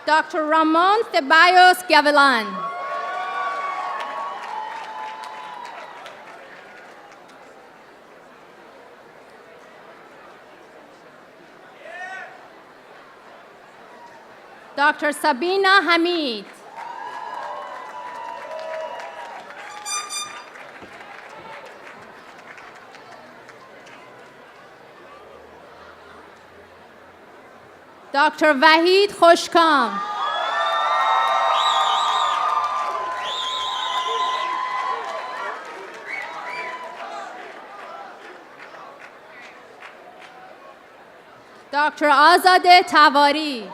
Dr. Ramon Ceballos Gavilan. Dr. Sabina Hamid. Dr. Vahid Khoshkam. Dr. Azadeh Tavari.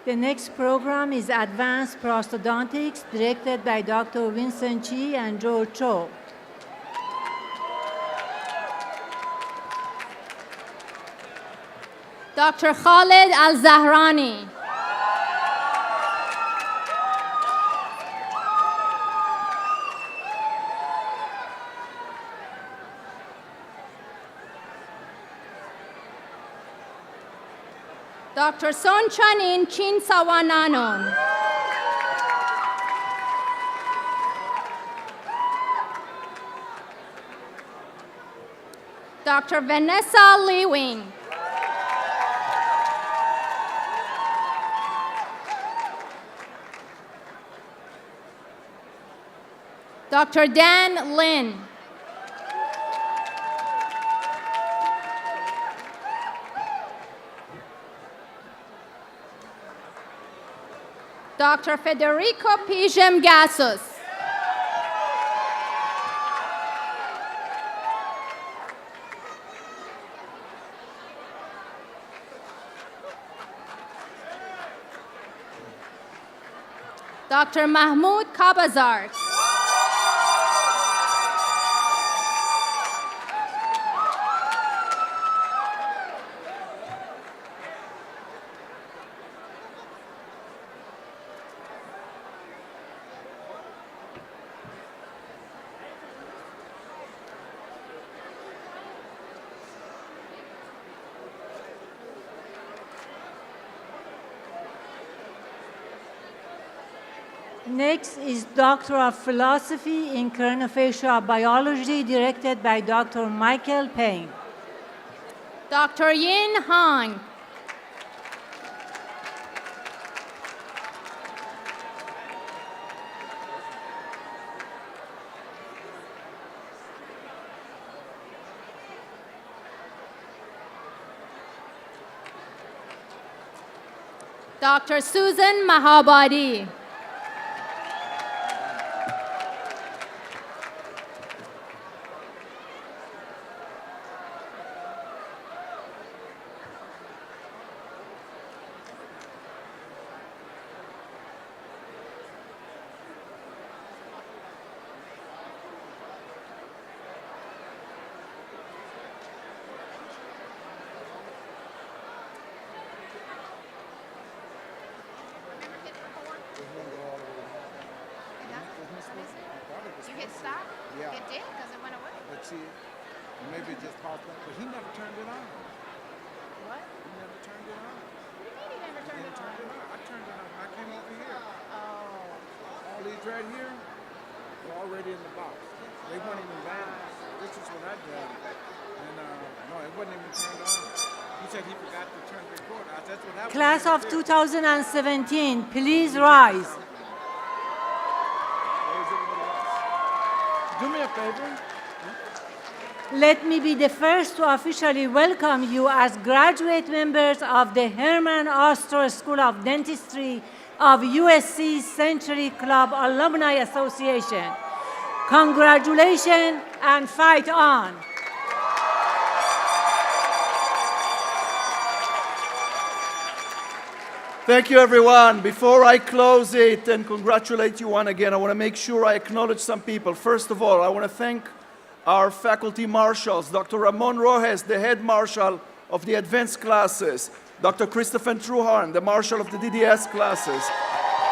The next program is Advanced Prosthodontics, directed by Dr. Vincent Chi and Joe Cho. Dr. Khalid Al-Zahrani. Dr. Sonchanin Chinsawananon. Dr. Vanessa Lewing. Dr. Dan Lin. Dr. Federico Pijem Gassus. Dr. Mahmoud Kabazar. Next is Doctor of Philosophy in Craniofacial Biology, directed by Dr. Michael Payne. Dr. Yin Han. Dr. Susan Mahabadi. You hit stop? Yeah. It did because it went away. But see, maybe it just popped up. But he never turned it on. What? He never turned it on. What do you mean you never He turned never it turned it on? on. I turned it on when I came over here. Oh. All these right here were already in the box. They weren't even balanced. This is what I did. And no, it wasn't even turned on. He said he forgot to turn the record on. That's what happened. Class right of there. 2017, please rise. Where's everybody else? Do me a favor. Let me be the first to officially welcome you as graduate members of the Herman Ostrow School of Dentistry of USC Century Club Alumni Association. Congratulations and fight on. Thank you, everyone. Before I close it and congratulate you one again, I want to make sure I acknowledge some people. First of all, I want to thank our faculty marshals, Dr. Ramon Rojes, the head marshal of the advanced classes, Dr. Christopher Truhan, the marshal of the DDS classes,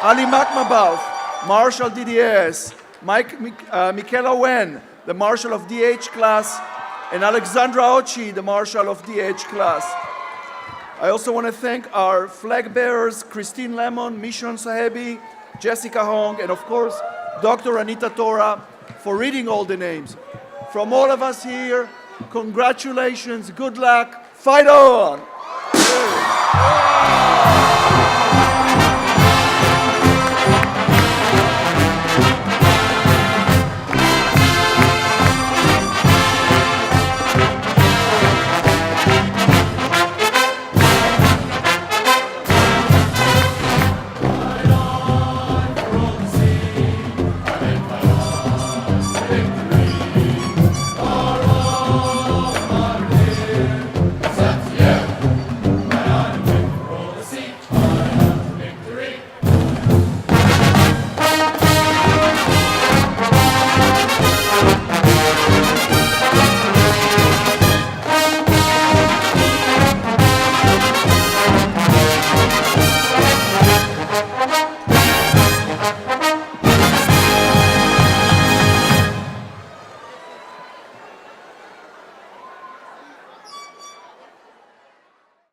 Ali Makmabalf, marshal DDS, Michaela Wen, the marshal of DH class, and Alexandra Ochi, the marshal of DH class. I also want to thank our flag bearers, Christine Lemon, Mission Sahebi, Jessica Hong, and of course, Dr. Anita Tora, for reading all the names. From all of us here, congratulations, good luck, fight on!